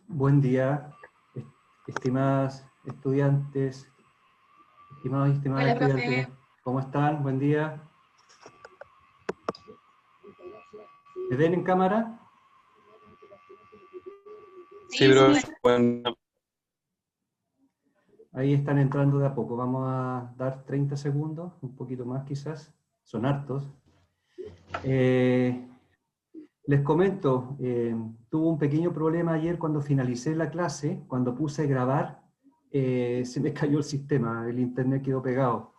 Buen día, estimadas estudiantes, estimados y estimadas Hola, estudiantes, profe. ¿cómo están? Buen día. ¿Me ven en cámara? Sí, profe. Ahí están entrando de a poco, vamos a dar 30 segundos, un poquito más quizás, son hartos. Les comento, tuve un pequeño problema ayer cuando finalicé la clase, cuando puse a grabar, se me cayó el sistema, el internet quedó pegado.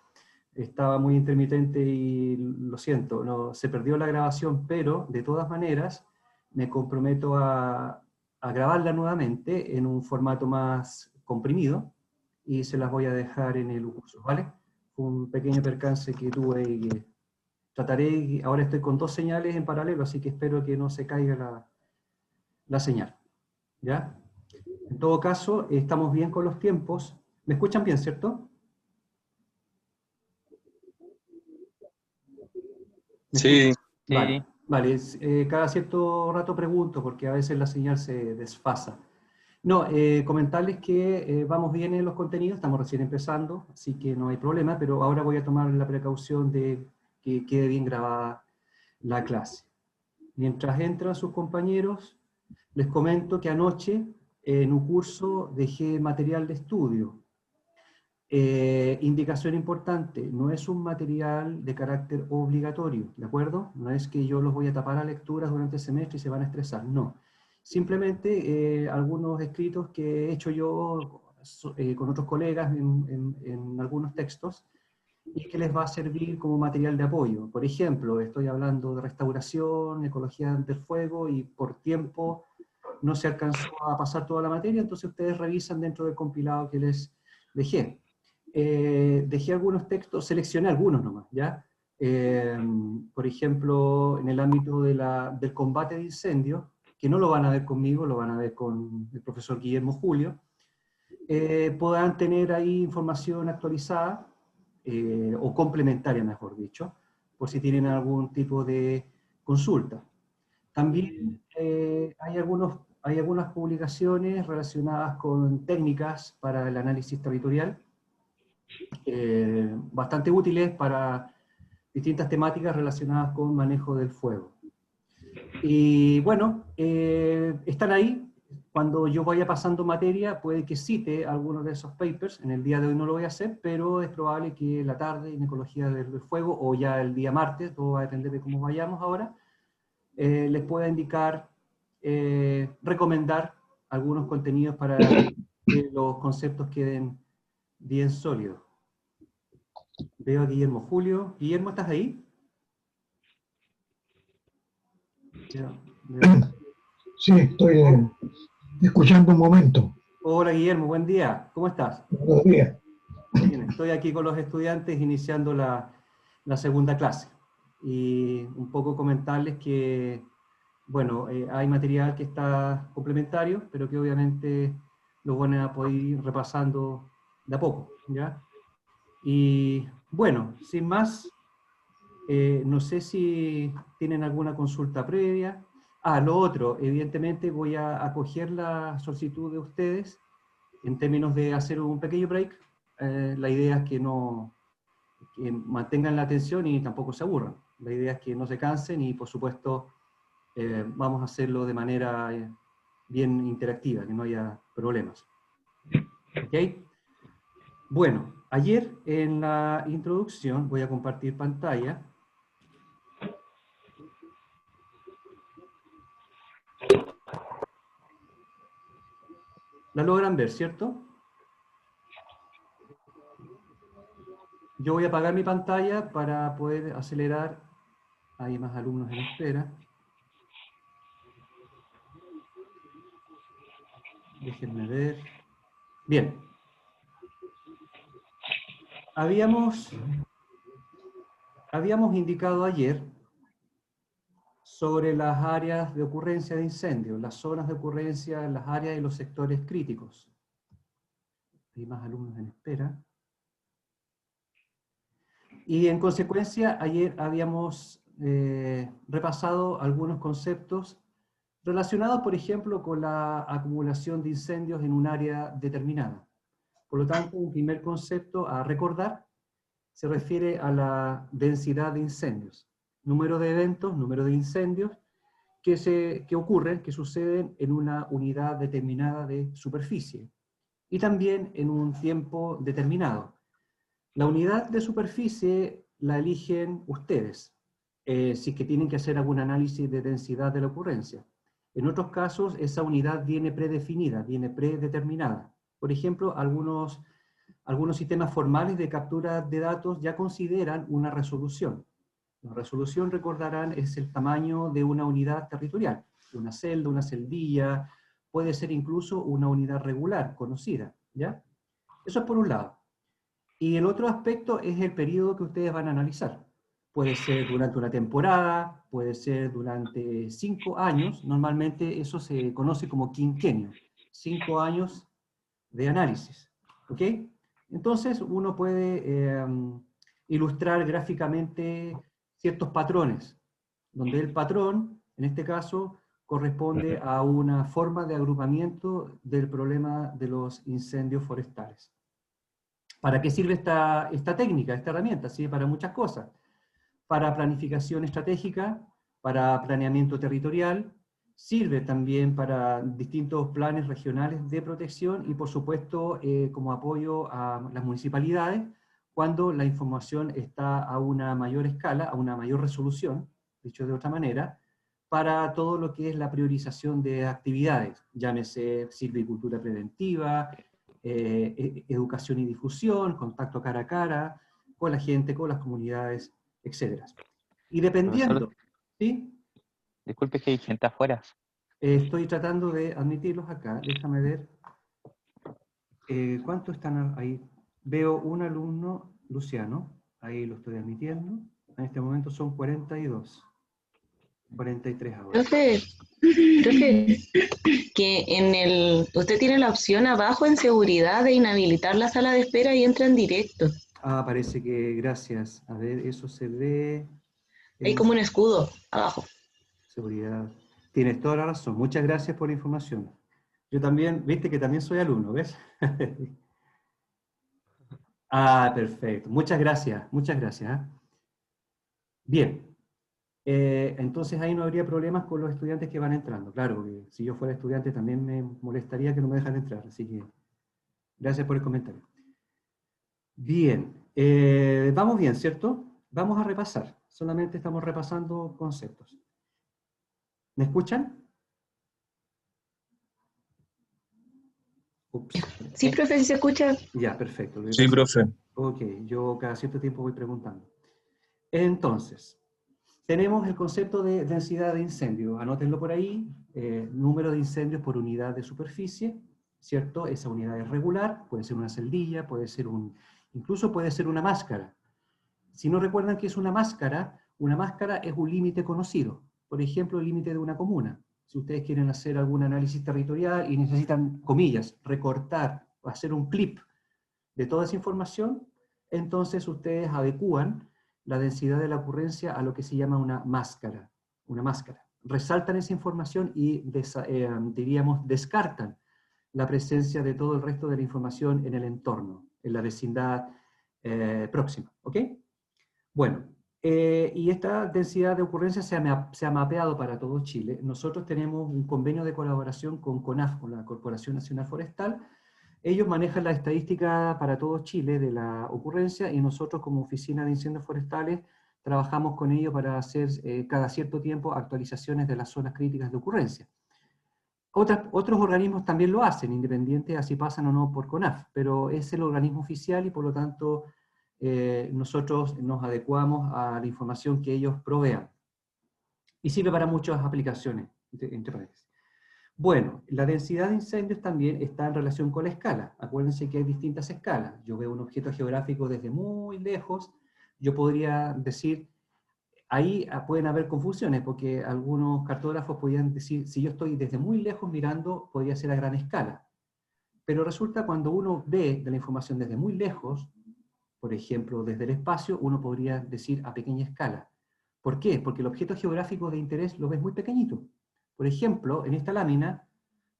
Estaba muy intermitente y lo siento, no, se perdió la grabación, pero de todas maneras me comprometo a grabarla nuevamente en un formato más comprimido y se las voy a dejar en el curso, ¿vale? Fue un pequeño percance que tuve y que trataré, ahora estoy con dos señales en paralelo, así que espero que no se caiga la señal, ¿ya? En todo caso, estamos bien con los tiempos. ¿Me escuchan bien, cierto? Sí. Vale, vale. Cada cierto rato pregunto porque a veces la señal se desfasa. No, comentarles que vamos bien en los contenidos, estamos recién empezando, así que no hay problema, pero ahora voy a tomar la precaución de que quede bien grabada la clase. Mientras entran sus compañeros, les comento que anoche en un curso dejé material de estudio. Indicación importante, no es un material de carácter obligatorio, ¿de acuerdo? No es que yo los voy a tapar a lecturas durante el semestre y se van a estresar, no. Simplemente algunos escritos que he hecho yo con otros colegas en algunos textos y que les va a servir como material de apoyo. Por ejemplo, estoy hablando de restauración, ecología del fuego y por tiempo no se alcanzó a pasar toda la materia, entonces ustedes revisan dentro del compilado que les dejé. Dejé algunos textos, seleccioné algunos nomás, ¿ya? Por ejemplo, en el ámbito del combate de incendios, que no lo van a ver conmigo, lo van a ver con el profesor Guillermo Julio, puedan tener ahí información actualizada, o complementaria, mejor dicho, por si tienen algún tipo de consulta. También hay algunas publicaciones relacionadas con técnicas para el análisis territorial, bastante útiles para distintas temáticas relacionadas con manejo del fuego. Y bueno, están ahí. Cuando yo vaya pasando materia, puede que cite algunos de esos papers. En el día de hoy no lo voy a hacer, pero es probable que la tarde en Ecología del Fuego, o ya el día martes, todo va a depender de cómo vayamos ahora, les pueda indicar, recomendar algunos contenidos para que los conceptos queden bien sólidos. Veo a Guillermo Julio. Guillermo, ¿estás ahí? Sí, estoy escuchando un momento. Hola Guillermo, buen día. ¿Cómo estás? Buenos días. Bien, estoy aquí con los estudiantes iniciando la segunda clase. Y un poco comentarles que, bueno, hay material que está complementario, pero que obviamente lo van a poder ir repasando de a poco, ¿ya? Y bueno, sin más, no sé si tienen alguna consulta previa. Lo otro, evidentemente voy a acoger la solicitud de ustedes en términos de hacer un pequeño break. La idea es que que mantengan la atención y tampoco se aburran. La idea es que no se cansen y, por supuesto, vamos a hacerlo de manera bien interactiva, que no haya problemas. ¿Ok? Bueno, ayer en la introducción, voy a compartir pantalla. ¿La logran ver, cierto? Yo voy a apagar mi pantalla para poder acelerar. Hay más alumnos en espera. Déjenme ver. Bien. Habíamos indicado ayer sobre las áreas de ocurrencia de incendios, las zonas de ocurrencia, las áreas y los sectores críticos. Hay más alumnos en espera. Y en consecuencia, ayer habíamos repasado algunos conceptos relacionados, por ejemplo, con la acumulación de incendios en un área determinada. Por lo tanto, un primer concepto a recordar se refiere a la densidad de incendios. Número de eventos, número de incendios que ocurren, que suceden en una unidad determinada de superficie. Y también en un tiempo determinado. La unidad de superficie la eligen ustedes, si es que tienen que hacer algún análisis de densidad de la ocurrencia. En otros casos, esa unidad viene predefinida, viene predeterminada. Por ejemplo, algunos sistemas formales de captura de datos ya consideran una resolución. La resolución, recordarán, es el tamaño de una unidad territorial. Una celda, una celdilla, puede ser incluso una unidad regular, conocida, ¿ya? Eso es por un lado. Y el otro aspecto es el periodo que ustedes van a analizar. Puede ser durante una temporada, puede ser durante 5 años, normalmente eso se conoce como quinquenio, 5 años de análisis, ¿ok? Entonces uno puede ilustrar gráficamente ciertos patrones, donde el patrón, en este caso, corresponde a una forma de agrupamiento del problema de los incendios forestales. ¿Para qué sirve esta técnica, esta herramienta? Sirve para muchas cosas. Para planificación estratégica, para planeamiento territorial, sirve también para distintos planes regionales de protección y, por supuesto, como apoyo a las municipalidades, cuando la información está a una mayor escala, a una mayor resolución, dicho de otra manera, para todo lo que es la priorización de actividades, llámese silvicultura preventiva, educación y difusión, contacto cara a cara, con la gente, con las comunidades, etc. Y dependiendo, ¿sí? Disculpe que hay gente afuera. Estoy tratando de admitirlos acá, déjame ver. ¿Cuántos están ahí? Veo un alumno, Luciano, ahí lo estoy admitiendo. En este momento son 42. 43 ahora. Profe, que usted tiene la opción abajo en seguridad de inhabilitar la sala de espera y entra en directo. Ah, parece que, gracias. A ver, eso se ve. Hay como un escudo abajo. Seguridad. Tienes toda la razón. Muchas gracias por la información. Yo también, viste que también soy alumno, ¿ves? Ah, perfecto. Muchas gracias, muchas gracias. Bien. Entonces ahí no habría problemas con los estudiantes que van entrando. Claro, que si yo fuera estudiante también me molestaría que no me dejan entrar. Así que, gracias por el comentario. Bien. Vamos bien, ¿cierto? Vamos a repasar. Solamente estamos repasando conceptos. ¿Me escuchan? Ups. Sí, profe, ¿se escucha? Ya, perfecto. Sí, profe. Ok, yo cada cierto tiempo voy preguntando. Entonces, tenemos el concepto de densidad de incendio. Anótenlo por ahí. Número de incendios por unidad de superficie, ¿cierto? Esa unidad es regular, puede ser una celdilla, puede ser incluso puede ser una máscara. Si no recuerdan qué es una máscara es un límite conocido. Por ejemplo, el límite de una comuna. Si ustedes quieren hacer algún análisis territorial y necesitan, comillas, recortar o hacer un clip de toda esa información, entonces ustedes adecúan la densidad de la ocurrencia a lo que se llama una máscara. Una máscara. Resaltan esa información y, diríamos, descartan la presencia de todo el resto de la información en el entorno, en la vecindad próxima. ¿Ok? Bueno, y esta densidad de ocurrencia se ha mapeado para todo Chile. Nosotros tenemos un convenio de colaboración con CONAF, con la Corporación Nacional Forestal, Ellos manejan la estadística para todo Chile de la ocurrencia y nosotros como Oficina de Incendios Forestales trabajamos con ellos para hacer cada cierto tiempo actualizaciones de las zonas críticas de ocurrencia. Otros organismos también lo hacen, independiente así pasan o no por CONAF, pero es el organismo oficial y por lo tanto nosotros nos adecuamos a la información que ellos provean. Y sirve para muchas aplicaciones, entre paréntesis. Bueno, la densidad de incendios también está en relación con la escala. Acuérdense que hay distintas escalas. Yo veo un objeto geográfico desde muy lejos, yo podría decir, ahí pueden haber confusiones, porque algunos cartógrafos podrían decir, si yo estoy desde muy lejos mirando, podría ser a gran escala. Pero resulta cuando uno ve de la información desde muy lejos, por ejemplo, desde el espacio, uno podría decir a pequeña escala. ¿Por qué? Porque el objeto geográfico de interés lo ves muy pequeñito. Por ejemplo, en esta lámina,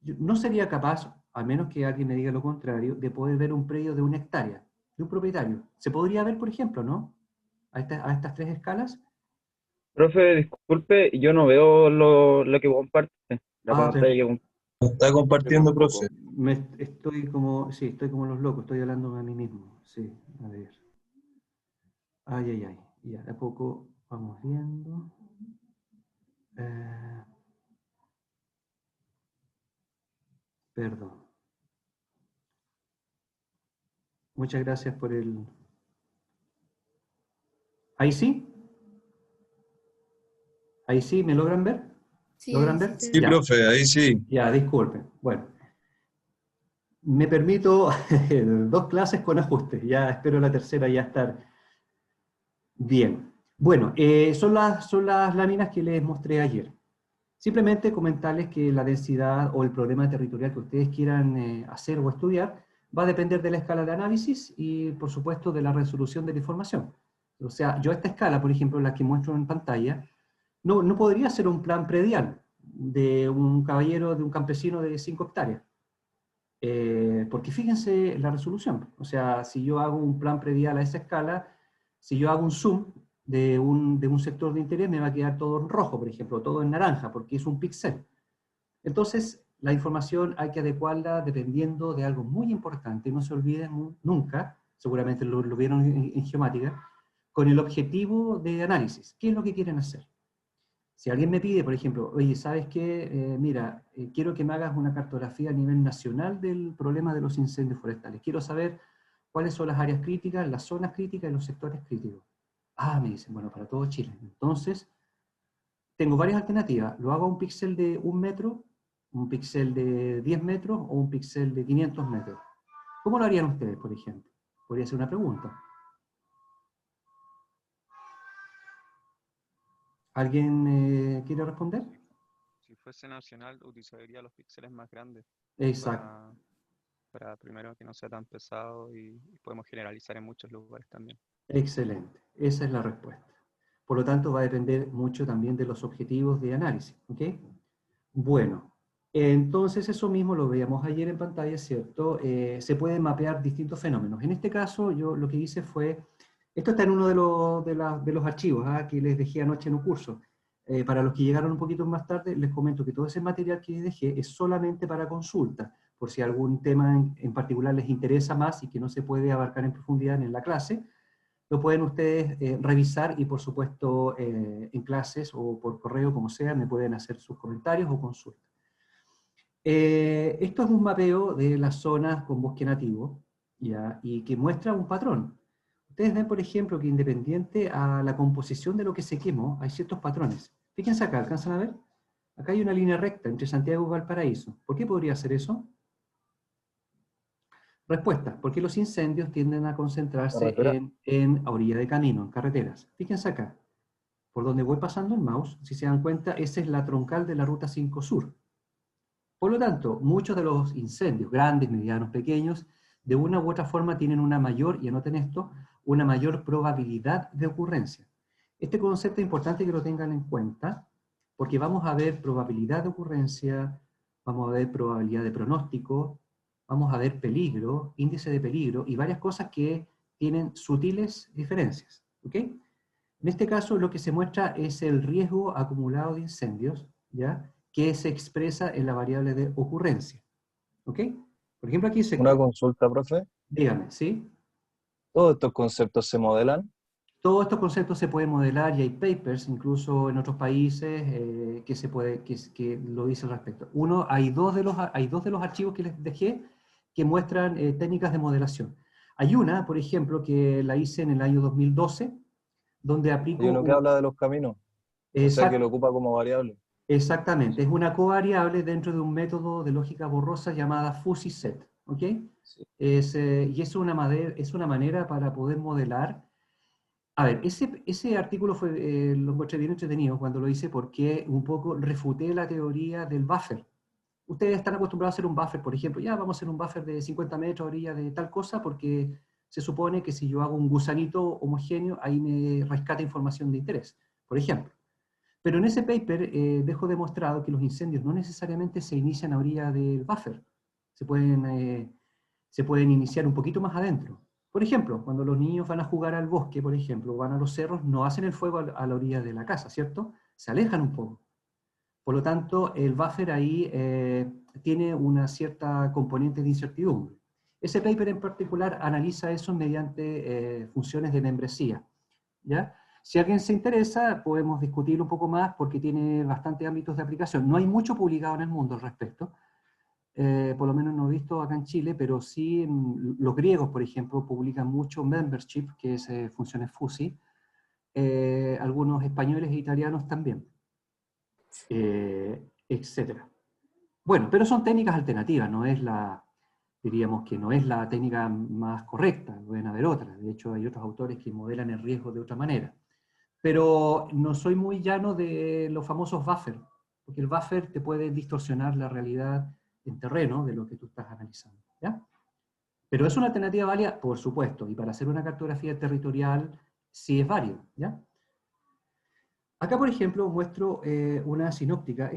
yo no sería capaz, a menos que alguien me diga lo contrario, de poder ver un predio de 1 hectárea, de un propietario. Se podría ver, por ejemplo, ¿no? A estas 3 escalas. Profe, disculpe, yo no veo lo que comparte, la pantalla que comparte. Lo está compartiendo, profe. Estoy como los locos, estoy hablando a mí mismo. Sí, a ver. Ay, ya, de a poco vamos viendo. Perdón. Muchas gracias por el... ¿Ahí sí? ¿Ahí sí? ¿Me logran ver? Sí, ¿Logran ver? Sí, Ya. profe, ahí sí. Ya, disculpen. Bueno. Me permito 2 clases con ajustes. Ya espero la tercera ya estar bien. Bueno, son las láminas que les mostré ayer. Simplemente comentarles que la densidad o el problema territorial que ustedes quieran hacer o estudiar va a depender de la escala de análisis y, por supuesto, de la resolución de la información. O sea, yo esta escala, por ejemplo, la que muestro en pantalla, no podría ser un plan predial de un caballero, de un campesino de 5 hectáreas. Porque fíjense la resolución. O sea, si yo hago un plan predial a esa escala, si yo hago un zoom de un sector de interés, me va a quedar todo en rojo, por ejemplo, todo en naranja, porque es un píxel. Entonces, la información hay que adecuarla dependiendo de algo muy importante. No se olviden nunca, seguramente lo vieron en geomática, con el objetivo de análisis. ¿Qué es lo que quieren hacer? Si alguien me pide, por ejemplo, oye, ¿sabes qué? Mira, quiero que me hagas una cartografía a nivel nacional del problema de los incendios forestales. Quiero saber cuáles son las áreas críticas, las zonas críticas y los sectores críticos. Ah, me dicen, bueno, para todo Chile. Entonces, tengo varias alternativas. Lo hago a un píxel de 1 metro, un píxel de 10 metros o un píxel de 500 metros. ¿Cómo lo harían ustedes, por ejemplo? Podría ser una pregunta. ¿Alguien quiere responder? Si fuese nacional, utilizaría los píxeles más grandes Exacto. para primero que no sea tan pesado y podemos generalizar en muchos lugares también. Excelente. Esa es la respuesta. Por lo tanto, va a depender mucho también de los objetivos de análisis. ¿Ok? Bueno, entonces eso mismo lo veíamos ayer en pantalla, ¿cierto? Se pueden mapear distintos fenómenos. En este caso, yo lo que hice fue... Esto está en uno de los archivos que les dejé anoche en un curso. Para los que llegaron un poquito más tarde, les comento que todo ese material que les dejé es solamente para consulta, por si algún tema en particular les interesa más y que no se puede abarcar en profundidad en la clase, lo pueden ustedes revisar y por supuesto en clases o por correo, como sea, me pueden hacer sus comentarios o consultas. Esto es un mapeo de las zonas con bosque nativo, ¿ya? Y que muestra un patrón. Ustedes ven, por ejemplo, que independiente a la composición de lo que se quemó, hay ciertos patrones. Fíjense acá, ¿alcanzan a ver? Acá hay una línea recta entre Santiago y Valparaíso. ¿Por qué podría ser eso? Respuesta, porque los incendios tienden a concentrarse a orilla de camino, en carreteras. Fíjense acá, por donde voy pasando el mouse, si se dan cuenta, esa es la troncal de la Ruta 5 Sur. Por lo tanto, muchos de los incendios, grandes, medianos, pequeños, de una u otra forma tienen una mayor, y anoten esto, una mayor probabilidad de ocurrencia. Este concepto es importante que lo tengan en cuenta, porque vamos a ver probabilidad de ocurrencia, vamos a ver probabilidad de pronóstico, vamos a ver peligro, índice de peligro, y varias cosas que tienen sutiles diferencias. ¿Ok? En este caso, lo que se muestra es el riesgo acumulado de incendios, ¿ya?, que se expresa en la variable de ocurrencia. ¿Ok? Por ejemplo, aquí Una consulta, profe. dígame, ¿sí? ¿Todos estos conceptos se modelan? Todos estos conceptos se pueden modelar y hay papers, incluso en otros países, que lo dice al respecto. Uno, hay dos de los archivos que les dejé que muestran técnicas de modelación. Hay una, por ejemplo, que la hice en el año 2012, donde aplico... Hay uno que habla de los caminos, o sea que lo ocupa como variable. Exactamente, es una covariable dentro de un método de lógica borrosa llamada fuzzy set, ¿ok? Sí. Y es una manera para poder modelar. A ver, ese artículo lo encontré bien entretenido cuando lo hice porque un poco refuté la teoría del buffer. Ustedes están acostumbrados a hacer un buffer, por ejemplo, ya vamos a hacer un buffer de 50 metros a orilla de tal cosa porque se supone que si yo hago un gusanito homogéneo, ahí me rescata información de interés, por ejemplo. Pero en ese paper dejo demostrado que los incendios no necesariamente se inician a orilla del buffer. Se pueden iniciar un poquito más adentro. Por ejemplo, cuando los niños van a jugar al bosque, por ejemplo, van a los cerros, no hacen el fuego a la orilla de la casa, ¿cierto? Se alejan un poco. Por lo tanto, el buffer ahí tiene una cierta componente de incertidumbre. Ese paper en particular analiza eso mediante funciones de membresía, ¿ya? Si alguien se interesa, podemos discutir un poco más porque tiene bastantes ámbitos de aplicación. No hay mucho publicado en el mundo al respecto, por lo menos no he visto acá en Chile, pero sí los griegos, por ejemplo, publican mucho membership, que es funciones fuzzy, algunos españoles e italianos también, etc. Bueno, pero son técnicas alternativas, diríamos que no es la técnica más correcta, pueden haber otras, de hecho hay otros autores que modelan el riesgo de otra manera. Pero no soy muy llano de los famosos buffers, porque el buffer te puede distorsionar la realidad en terreno de lo que tú estás analizando, ¿ya? Pero es una alternativa válida, por supuesto, y para hacer una cartografía territorial sí es válido, ¿ya? Acá, por ejemplo, muestro una sinóptica.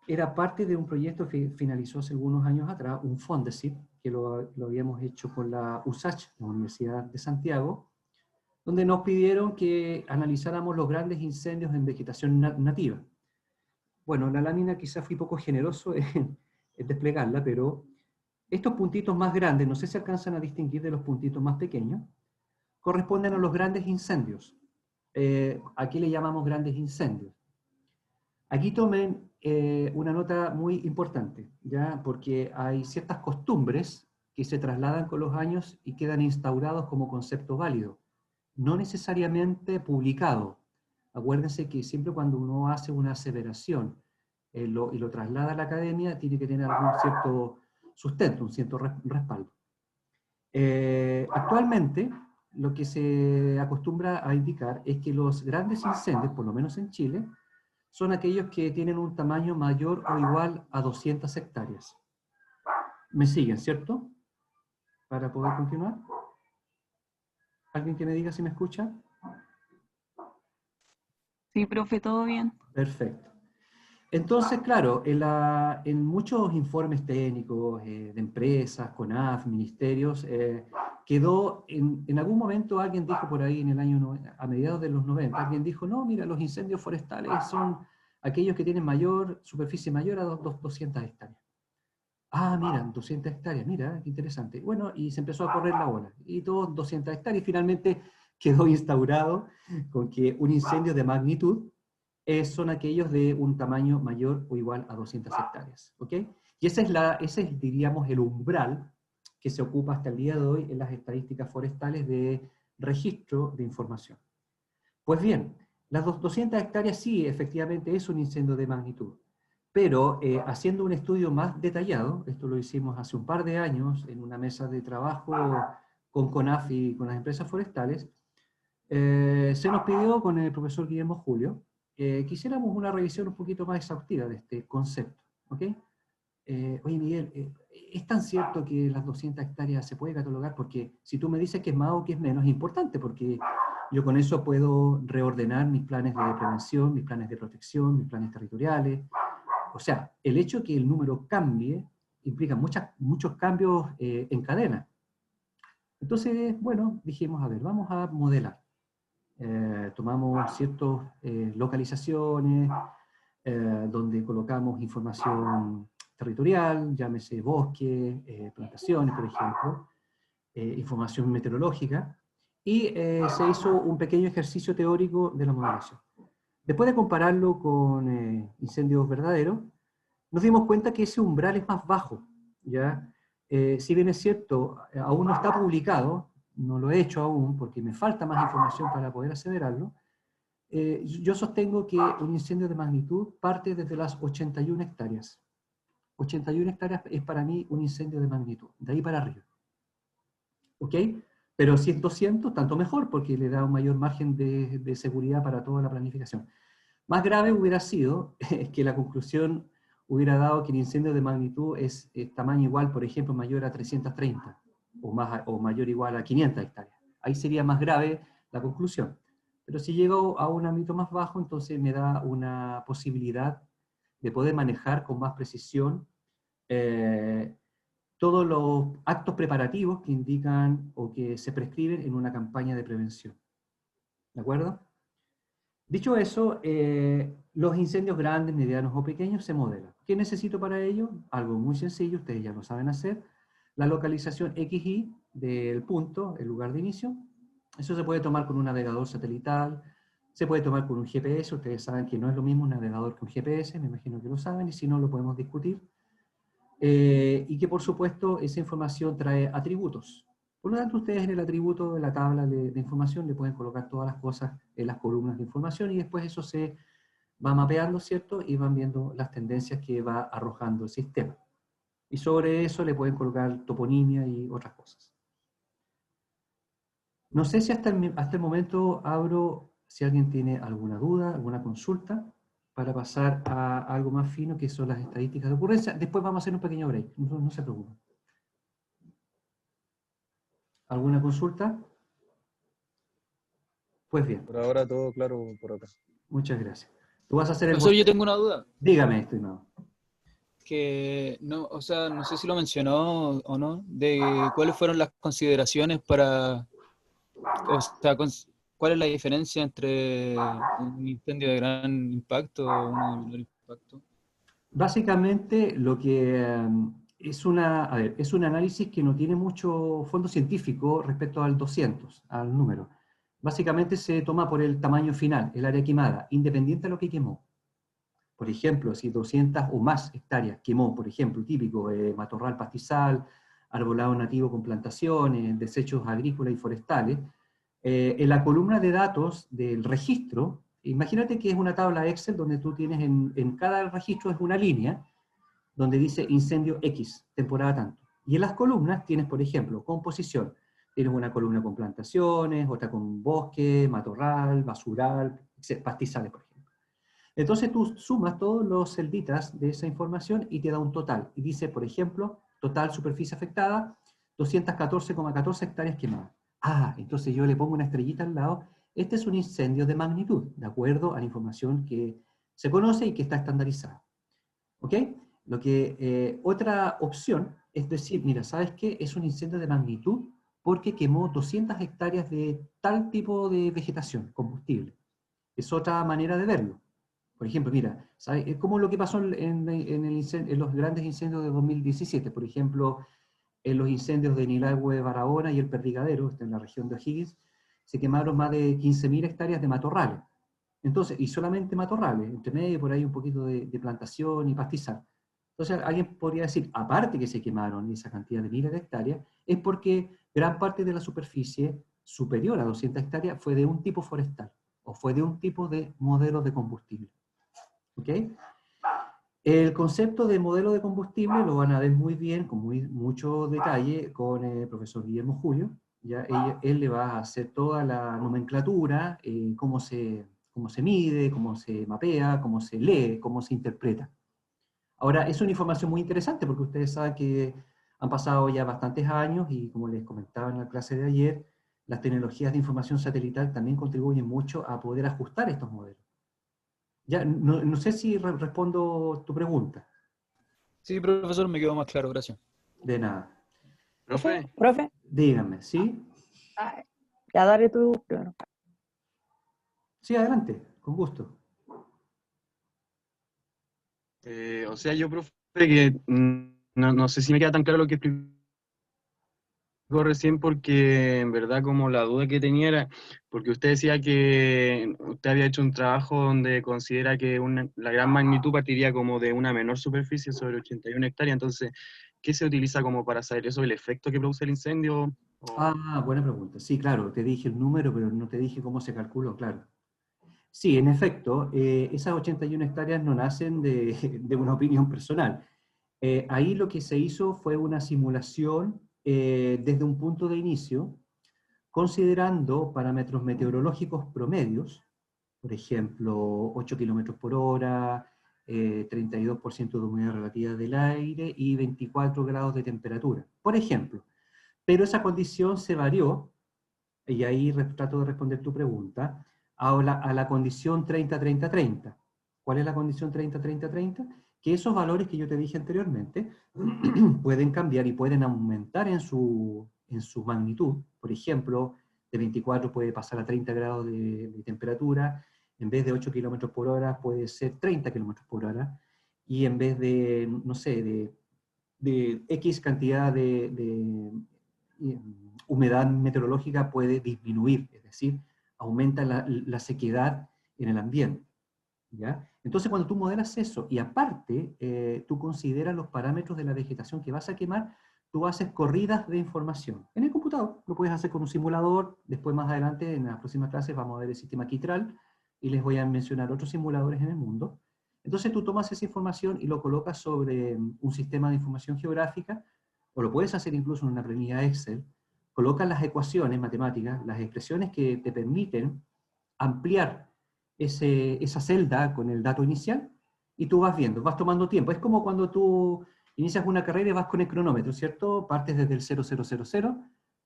Era parte de un proyecto que finalizó hace algunos años atrás, un Fondesit, que lo habíamos hecho con la USACH, la Universidad de Santiago, donde nos pidieron que analizáramos los grandes incendios en vegetación nativa. Bueno, la lámina quizás fui poco generoso en desplegarla, pero estos puntitos más grandes, no sé si alcanzan a distinguir de los puntitos más pequeños, corresponden a los grandes incendios. Aquí le llamamos grandes incendios. Aquí tomen una nota muy importante, ¿ya? Porque hay ciertas costumbres que se trasladan con los años y quedan instaurados como concepto válido, no necesariamente publicado. Acuérdense que siempre cuando uno hace una aseveración y lo traslada a la academia, tiene que tener algún cierto sustento, un cierto respaldo. Actualmente, lo que se acostumbra a indicar es que los grandes incendios, por lo menos en Chile, son aquellos que tienen un tamaño mayor o igual a 200 hectáreas. ¿Me siguen, cierto? Para poder continuar. ¿Alguien que me diga si me escucha? Sí, profe, todo bien. Perfecto. Entonces, claro, en muchos informes técnicos de empresas, CONAF, ministerios, quedó, en algún momento alguien dijo por ahí en el año, a mediados de los 90, alguien dijo, no, mira, los incendios forestales son aquellos que tienen superficie mayor a 200 hectáreas. Ah, mira, 200 hectáreas, mira, qué interesante. Bueno, y se empezó a correr la bola, y todos 200 hectáreas, y finalmente quedó instaurado con que un incendio de magnitud son aquellos de un tamaño mayor o igual a 200 hectáreas, ¿ok? Y ese es, diríamos, el umbral que se ocupa hasta el día de hoy en las estadísticas forestales de registro de información. Pues bien, las 200 hectáreas sí, efectivamente, es un incendio de magnitud, pero haciendo un estudio más detallado, esto lo hicimos hace un par de años en una mesa de trabajo con CONAF y con las empresas forestales, se nos pidió con el profesor Guillermo Julio que hiciéramos una revisión un poquito más exhaustiva de este concepto, ¿ok? Oye Miguel, ¿es tan cierto que las 200 hectáreas se puede catalogar? Porque si tú me dices que es más o que es menos, es importante, porque yo con eso puedo reordenar mis planes de prevención, mis planes de protección, mis planes territoriales. O sea, el hecho de que el número cambie implica muchos cambios en cadena. Entonces, bueno, dijimos, a ver, vamos a modelar. Tomamos ciertas localizaciones donde colocamos información territorial, llámese bosque, plantaciones, por ejemplo, información meteorológica, y se hizo un pequeño ejercicio teórico de la modelación. Después de compararlo con incendios verdaderos, nos dimos cuenta que ese umbral es más bajo, ¿ya? Si bien es cierto, aún no está publicado, no lo he hecho aún porque me falta más información para poder aseverarlo, yo sostengo que un incendio de magnitud parte desde las 81 hectáreas. 81 hectáreas es para mí un incendio de magnitud, de ahí para arriba. ¿Ok? Pero si es 200, tanto mejor, porque le da un mayor margen de seguridad para toda la planificación. Más grave hubiera sido que la conclusión hubiera dado que el incendio de magnitud es tamaño igual, por ejemplo, mayor a 330, o mayor o igual a 500 hectáreas. Ahí sería más grave la conclusión. Pero si llego a un ámbito más bajo, entonces me da una posibilidad de poder manejar con más precisión todos los actos preparativos que indican o que se prescriben en una campaña de prevención. ¿De acuerdo? Dicho eso, los incendios grandes, medianos o pequeños se modelan. ¿Qué necesito para ello? Algo muy sencillo, ustedes ya lo saben hacer. La localización XY del punto, el lugar de inicio. Eso se puede tomar con un navegador satelital, se puede tomar con un GPS, ustedes saben que no es lo mismo un navegador que un GPS, me imagino que lo saben, y si no lo podemos discutir. Y que por supuesto esa información trae atributos. Por lo tanto, ustedes en el atributo de la tabla de información le pueden colocar todas las cosas en las columnas de información y después eso se va mapeando, ¿cierto? Y van viendo las tendencias que va arrojando el sistema. Y sobre eso le pueden colocar toponimia y otras cosas. No sé si hasta el momento abro, si alguien tiene alguna duda, alguna consulta, para pasar a algo más fino que son las estadísticas de ocurrencia. Después vamos a hacer un pequeño break, no se preocupen. ¿Alguna consulta? Pues bien. Por ahora todo claro por acá. Muchas gracias. Tú vas a hacer el Profesor, yo tengo una duda. Dígame, estimado. Que no, o sea, no sé si lo mencionó o no, de cuáles fueron las consideraciones para, o sea, cuál es la diferencia entre un incendio de gran impacto o uno de menor impacto. Básicamente lo que es es un análisis que no tiene mucho fondo científico respecto al 200, al número. Básicamente se toma por el tamaño final, el área quemada, independiente de lo que quemó. Por ejemplo, si 200 o más hectáreas quemó, por ejemplo, típico, matorral pastizal, arbolado nativo con plantaciones, desechos agrícolas y forestales, en la columna de datos del registro, imagínate que es una tabla Excel donde tú tienes en cada registro es una línea donde dice incendio X, temporada tanto. Y en las columnas tienes, por ejemplo, composición. Tienes una columna con plantaciones, otra con bosque, matorral, basural, pastizales, por ejemplo. Entonces tú sumas todos los celditas de esa información y te da un total. Y dice, por ejemplo, total superficie afectada, 214,14 hectáreas quemadas. Ah, entonces yo le pongo una estrellita al lado. Este es un incendio de magnitud, de acuerdo a la información que se conoce y que está estandarizada. ¿Ok? Otra opción es decir, mira, ¿sabes qué? Es un incendio de magnitud porque quemó 200 hectáreas de tal tipo de vegetación, combustible. Es otra manera de verlo. Por ejemplo, mira, ¿sabes? Es como lo que pasó en los grandes incendios de 2017, por ejemplo, en los incendios de Nilagüe, Barahona y el Perdigadero, en la región de O'Higgins, se quemaron más de 15.000 hectáreas de matorrales. Entonces, y solamente matorrales, entre medio por ahí un poquito de plantación y pastizal. Entonces, alguien podría decir, aparte que se quemaron esa cantidad de miles de hectáreas, es porque gran parte de la superficie superior a 200 hectáreas fue de un tipo forestal, o fue de un tipo de modelo de combustible. ¿Ok? El concepto de modelo de combustible lo van a ver muy bien, con mucho detalle, con el profesor Guillermo Julio. ¿Ya? Él le va a hacer toda la nomenclatura, cómo se mide, cómo se mapea, cómo se lee, cómo se interpreta. Ahora, es una información muy interesante porque ustedes saben que han pasado ya bastantes años y como les comentaba en la clase de ayer, las tecnologías de información satelital también contribuyen mucho a poder ajustar estos modelos. Ya, no sé si respondo tu pregunta. Sí, profesor, me quedó más claro, gracias. De nada. Profe. Díganme, ¿sí? Ya daré tu primero. Sí, adelante, con gusto. O sea, yo, profe, que no sé si me queda tan claro lo que explicó recién, porque en verdad como la duda que tenía era, porque usted decía que usted había hecho un trabajo donde considera que la gran magnitud partiría como de una menor superficie sobre 81 hectáreas, entonces, ¿qué se utiliza como para saber eso, el efecto que produce el incendio? Ah, buena pregunta. Sí, claro, te dije el número, pero no te dije cómo se calculó, claro. Sí, en efecto, esas 81 hectáreas no nacen de una opinión personal. Ahí lo que se hizo fue una simulación desde un punto de inicio, considerando parámetros meteorológicos promedios, por ejemplo, 8 kilómetros por hora, 32% de humedad relativa del aire y 24 grados de temperatura, por ejemplo. Pero esa condición se varió, y ahí trato de responder tu pregunta, a la condición 30-30-30. ¿Cuál es la condición 30-30-30? Que esos valores que yo te dije anteriormente pueden cambiar y pueden aumentar en su magnitud. Por ejemplo, de 24 puede pasar a 30 grados de temperatura, en vez de 8 kilómetros por hora puede ser 30 kilómetros por hora, y en vez de, no sé, de X cantidad de humedad meteorológica puede disminuir, es decir, aumenta la sequedad en el ambiente. ¿Ya? Entonces, cuando tú modelas eso, y aparte, tú consideras los parámetros de la vegetación que vas a quemar, tú haces corridas de información. En el computador, lo puedes hacer con un simulador, después más adelante, en las próximas clases, vamos a ver el sistema Quitral, y les voy a mencionar otros simuladores en el mundo. Entonces tú tomas esa información y lo colocas sobre un sistema de información geográfica, o lo puedes hacer incluso en una planilla Excel, colocas las ecuaciones matemáticas, las expresiones que te permiten ampliar esa celda con el dato inicial, y tú vas viendo, vas tomando tiempo. Es como cuando tú inicias una carrera y vas con el cronómetro, ¿cierto? Partes desde el 0000,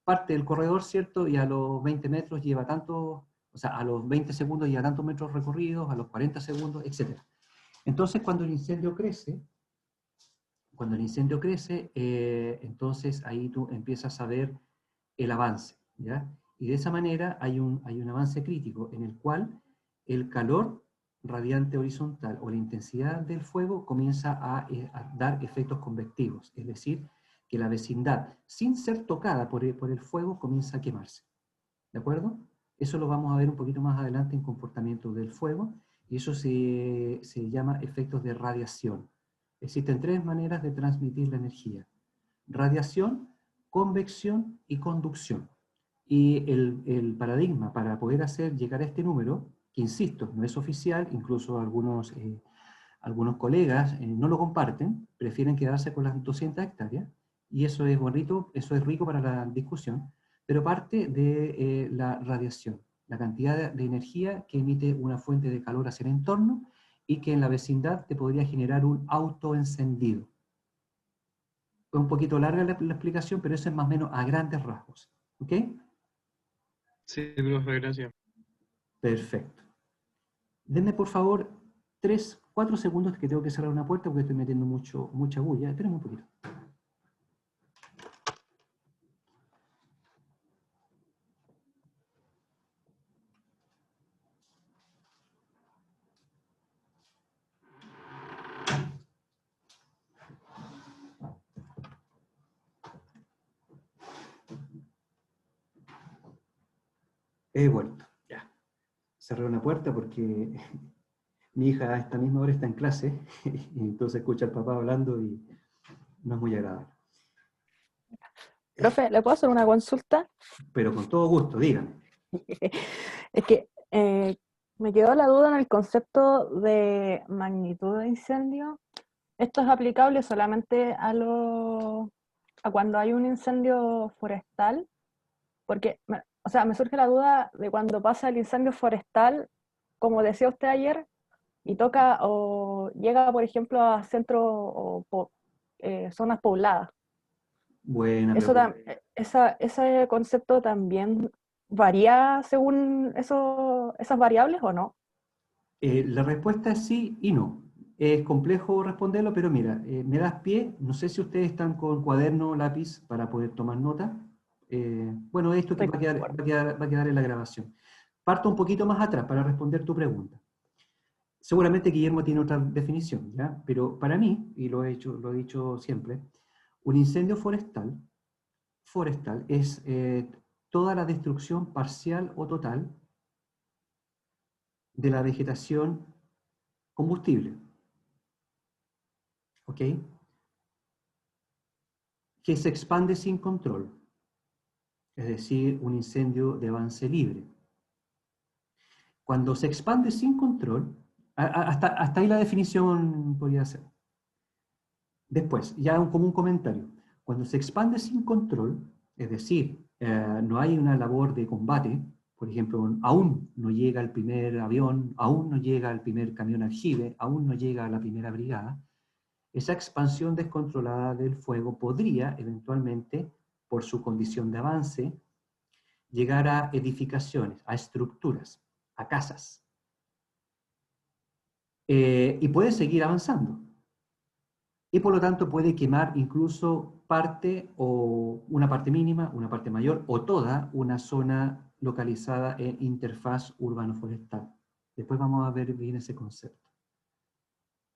parte el corredor, ¿cierto? Y a los 20 metros lleva tanto, o sea, a los 20 segundos lleva tantos metros recorridos, a los 40 segundos, etc. Entonces, cuando el incendio crece, entonces ahí tú empiezas a ver el avance, ¿ya? Y de esa manera hay un avance crítico en el cual el calor radiante horizontal o la intensidad del fuego comienza a dar efectos convectivos, es decir, que la vecindad, sin ser tocada por el fuego, comienza a quemarse. ¿De acuerdo? Eso lo vamos a ver un poquito más adelante en comportamiento del fuego, y eso se llama efectos de radiación. Existen tres maneras de transmitir la energía: radiación, convección y conducción. Y el paradigma para poder hacer llegar a este número, que insisto, no es oficial, incluso algunos colegas no lo comparten, prefieren quedarse con las 200 hectáreas, y eso es bonito, eso es rico para la discusión, pero parte de la radiación, la cantidad de energía que emite una fuente de calor hacia el entorno y que en la vecindad te podría generar un autoencendido. Fue un poquito larga la explicación, pero eso es más o menos a grandes rasgos. ¿Ok? Sí, profe, gracias. Perfecto. Denme por favor 3-4 segundos que tengo que cerrar una puerta porque estoy metiendo mucha bulla. Espérenme un poquito. He vuelto, ya. Cerré una puerta porque mi hija a esta misma hora está en clase, y entonces escucha al papá hablando y no es muy agradable. Profe, ¿le puedo hacer una consulta? Pero con todo gusto, dígame. Es que me quedó la duda en el concepto de magnitud de incendio. ¿Esto es aplicable solamente a cuando hay un incendio forestal? Porque, o sea, me surge la duda de cuando pasa el incendio forestal, como decía usted ayer, y toca o llega, por ejemplo, a centros o zonas pobladas. Buena Eso pregunta. ¿Ese concepto también varía según esas variables o no? La respuesta es sí y no. Es complejo responderlo, pero mira, me das pie. No sé si ustedes están con cuaderno o lápiz para poder tomar nota. Bueno, esto que Estoy de acuerdo. va a quedar en la grabación. Parto un poquito más atrás para responder tu pregunta. Seguramente Guillermo tiene otra definición, ¿ya? Pero para mí, y lo he dicho siempre, un incendio forestal es toda la destrucción parcial o total de la vegetación combustible. ¿Ok? Que se expande sin control. Es decir, un incendio de avance libre. Cuando se expande sin control, hasta ahí la definición podría ser. Después, ya como un comentario. Cuando se expande sin control, es decir, no hay una labor de combate, por ejemplo, aún no llega el primer avión, aún no llega el primer camión aljibe, aún no llega la primera brigada, esa expansión descontrolada del fuego podría eventualmente, por su condición de avance, llegar a edificaciones, a estructuras, a casas. Y puede seguir avanzando. Y por lo tanto puede quemar incluso parte o una parte mínima, una parte mayor o toda una zona localizada en interfaz urbano-forestal. Después vamos a ver bien ese concepto.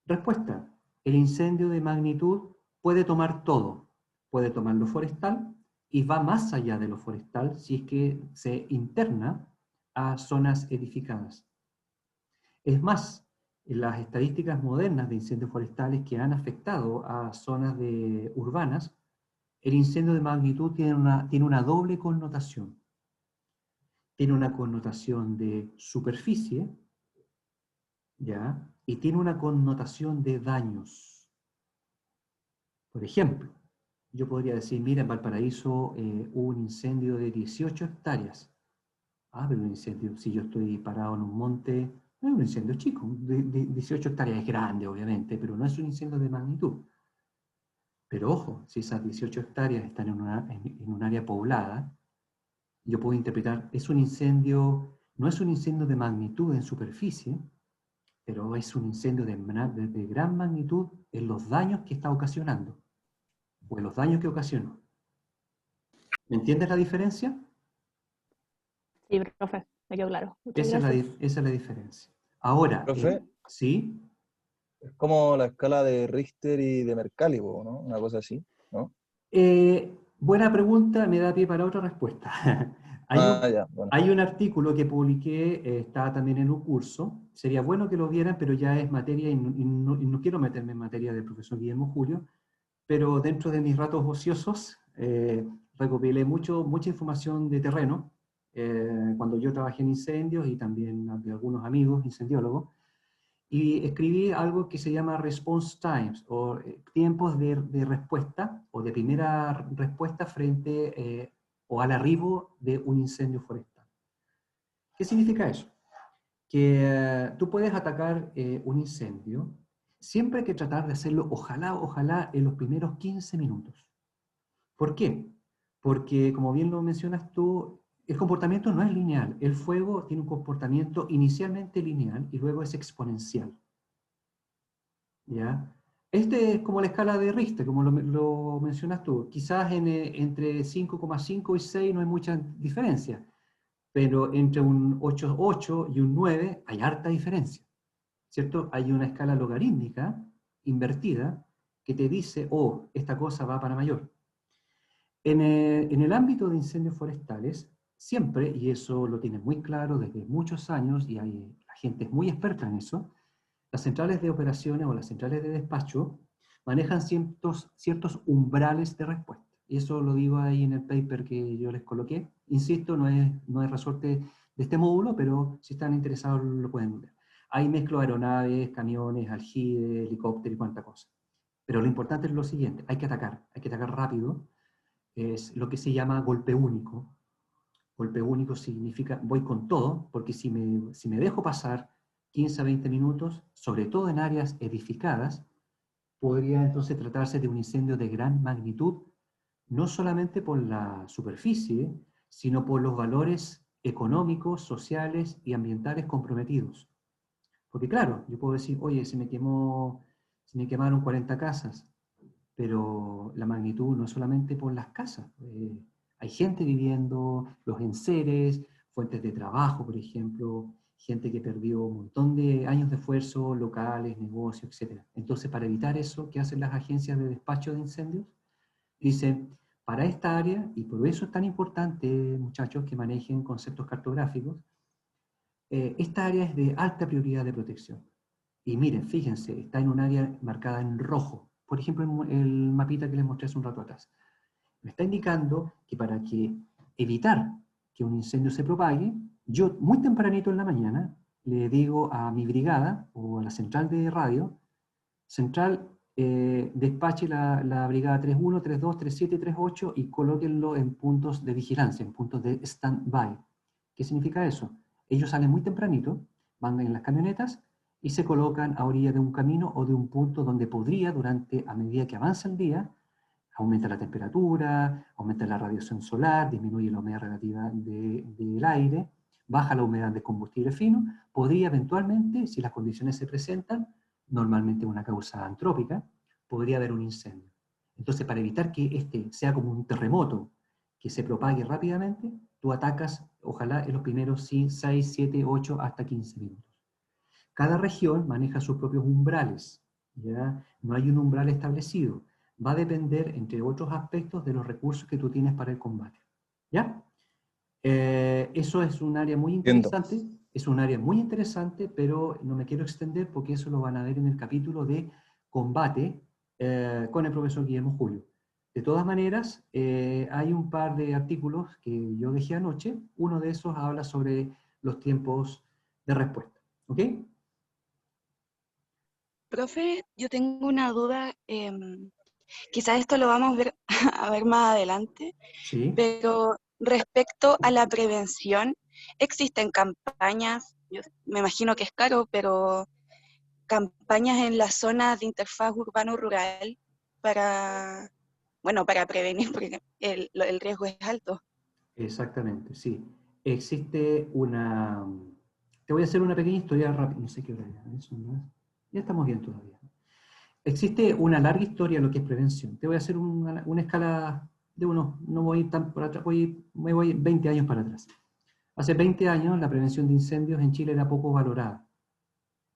Respuesta. El incendio de magnitud puede tomar todo. Puede tomar lo forestal y va más allá de lo forestal si es que se interna a zonas edificadas. Es más, en las estadísticas modernas de incendios forestales que han afectado a zonas urbanas, el incendio de magnitud tiene una doble connotación. Tiene una connotación de superficie, ¿ya? Y tiene una connotación de daños. Por ejemplo, yo podría decir, mira, en Valparaíso hubo un incendio de 18 hectáreas. Ah, pero un incendio, si yo estoy parado en un monte, no es un incendio chico, de 18 hectáreas es grande, obviamente, pero no es un incendio de magnitud. Pero ojo, si esas 18 hectáreas están en un área poblada, yo puedo interpretar, es un incendio, no es un incendio de magnitud en superficie, pero es un incendio de gran magnitud en los daños que está ocasionando, o en los daños que ocasionó. ¿Me entiendes la diferencia? Sí, profe, me quedó claro. Muchas Esa gracias. es la diferencia. Ahora, Profe, ¿sí? es como la escala de Richter y de Mercalli, po, ¿no? Una cosa así, ¿no? Buena pregunta, me da pie para otra respuesta. Ya, bueno. Hay un artículo que publiqué, está también en un curso, sería bueno que lo vieran, pero ya es materia, y no quiero meterme en materia del profesor Guillermo Julio, pero dentro de mis ratos ociosos recopilé mucha información de terreno, cuando yo trabajé en incendios y también de algunos amigos incendiólogos, y escribí algo que se llama response times, o tiempos de respuesta, o de primera respuesta frente o al arribo de un incendio forestal. ¿Qué significa eso? Que tú puedes atacar un incendio, siempre hay que tratar de hacerlo, ojalá, en los primeros 15 minutos. ¿Por qué? Porque, como bien lo mencionas tú, el comportamiento no es lineal. El fuego tiene un comportamiento inicialmente lineal y luego es exponencial. ¿Ya? Este es como la escala de Richter, como lo mencionas tú. Quizás entre 5,5 y 6 no hay mucha diferencia, pero entre un 8,8 y un 9 hay harta diferencia, ¿cierto? Hay una escala logarítmica invertida que te dice, oh, esta cosa va para mayor. En el ámbito de incendios forestales, siempre, y eso lo tienen muy claro desde muchos años, y la gente es muy experta en eso, las centrales de operaciones o las centrales de despacho manejan ciertos umbrales de respuesta. Y eso lo digo ahí en el paper que yo les coloqué. Insisto, no es resorte de este módulo, pero si están interesados lo pueden ver. Ahí mezclo aeronaves, camiones, aljibes, helicópteros y cuánta cosa. Pero lo importante es lo siguiente, hay que atacar rápido. Es lo que se llama golpe único. Golpe único significa voy con todo, porque si me dejo pasar 15 a 20 minutos, sobre todo en áreas edificadas, podría entonces tratarse de un incendio de gran magnitud, no solamente por la superficie, sino por los valores económicos, sociales y ambientales comprometidos. Porque claro, yo puedo decir, oye, se me quemaron 40 casas, pero la magnitud no es solamente por las casas. Hay gente viviendo, los enseres, fuentes de trabajo, por ejemplo, gente que perdió un montón de años de esfuerzo, locales, negocios, etc. Entonces, para evitar eso, ¿qué hacen las agencias de despacho de incendios? Dicen, para esta área, y por eso es tan importante, muchachos, que manejen conceptos cartográficos, esta área es de alta prioridad de protección. Y miren, fíjense, está en un área marcada en rojo. Por ejemplo, el mapita que les mostré hace un rato atrás. Me está indicando que para evitar que un incendio se propague, yo muy tempranito en la mañana le digo a mi brigada o a la central de radio, central, despache la brigada 31, 32, 37, 38 y colóquenlo en puntos de vigilancia, en puntos de stand-by. ¿Qué significa eso? Ellos salen muy tempranito, van en las camionetas y se colocan a orilla de un camino o de un punto donde podría, a medida que avanza el día, aumenta la temperatura, aumenta la radiación solar, disminuye la humedad relativa del aire, baja la humedad de combustible fino, podría eventualmente, si las condiciones se presentan, normalmente una causa antrópica, podría haber un incendio. Entonces, para evitar que este sea como un terremoto que se propague rápidamente, tú atacas, ojalá en los primeros 6, 7, 8, hasta 15 minutos. Cada región maneja sus propios umbrales, ¿ya? No hay un umbral establecido. Va a depender, entre otros aspectos, de los recursos que tú tienes para el combate. ¿Ya? Eso es un área muy interesante. Es un área muy interesante, pero no me quiero extender porque eso lo van a ver en el capítulo de combate con el profesor Guillermo Julio. De todas maneras, hay un par de artículos que yo dejé anoche. Uno de esos habla sobre los tiempos de respuesta. ¿Ok? Profe, yo tengo una duda, quizás esto lo vamos a ver, a ver más adelante, Sí. pero respecto a la prevención, ¿existen campañas? Yo me imagino que es caro, pero campañas en las zonas de interfaz urbano-rural para, bueno, para prevenir, porque el riesgo es alto. Exactamente, sí. Existe una... Te voy a hacer una pequeña historia rápida. No sé qué hora ya. Eso no es... Ya estamos bien todavía. Existe una larga historia en lo que es prevención. Te voy a hacer una escala de unos... No voy a ir tan por atrás, me voy 20 años para atrás. Hace 20 años la prevención de incendios en Chile era poco valorada.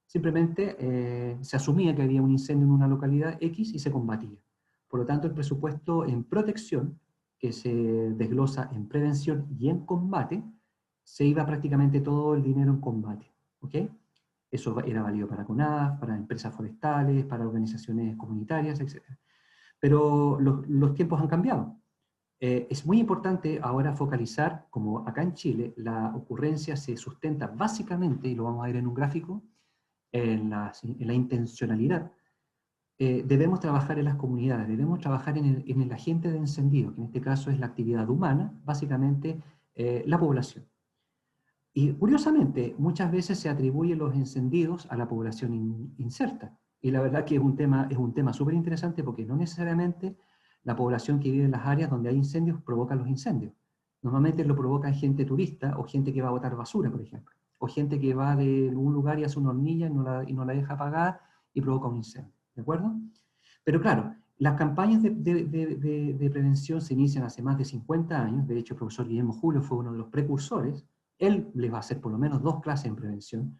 Simplemente se asumía que había un incendio en una localidad X y se combatía. Por lo tanto, el presupuesto en protección, que se desglosa en prevención y en combate, se iba prácticamente todo el dinero en combate. ¿Ok? Eso era válido para CONAF, para empresas forestales, para organizaciones comunitarias, etc. Pero los tiempos han cambiado. Es muy importante ahora focalizar, como acá en Chile, la ocurrencia se sustenta básicamente, y lo vamos a ver en un gráfico, en la intencionalidad. Debemos trabajar en las comunidades, debemos trabajar en el agente de encendido, que en este caso es la actividad humana, básicamente la población. Y curiosamente, muchas veces se atribuyen los encendidos a la población inserta. Y la verdad que es un tema súper interesante porque no necesariamente la población que vive en las áreas donde hay incendios provoca los incendios. Normalmente lo provocan gente turista o gente que va a botar basura, por ejemplo. O gente que va de un lugar y hace una hornilla y no la deja apagar y provoca un incendio. ¿De acuerdo? Pero claro, las campañas de prevención se inician hace más de 50 años. De hecho, el profesor Guillermo Julio fue uno de los precursores. Él les va a hacer por lo menos 2 clases en prevención.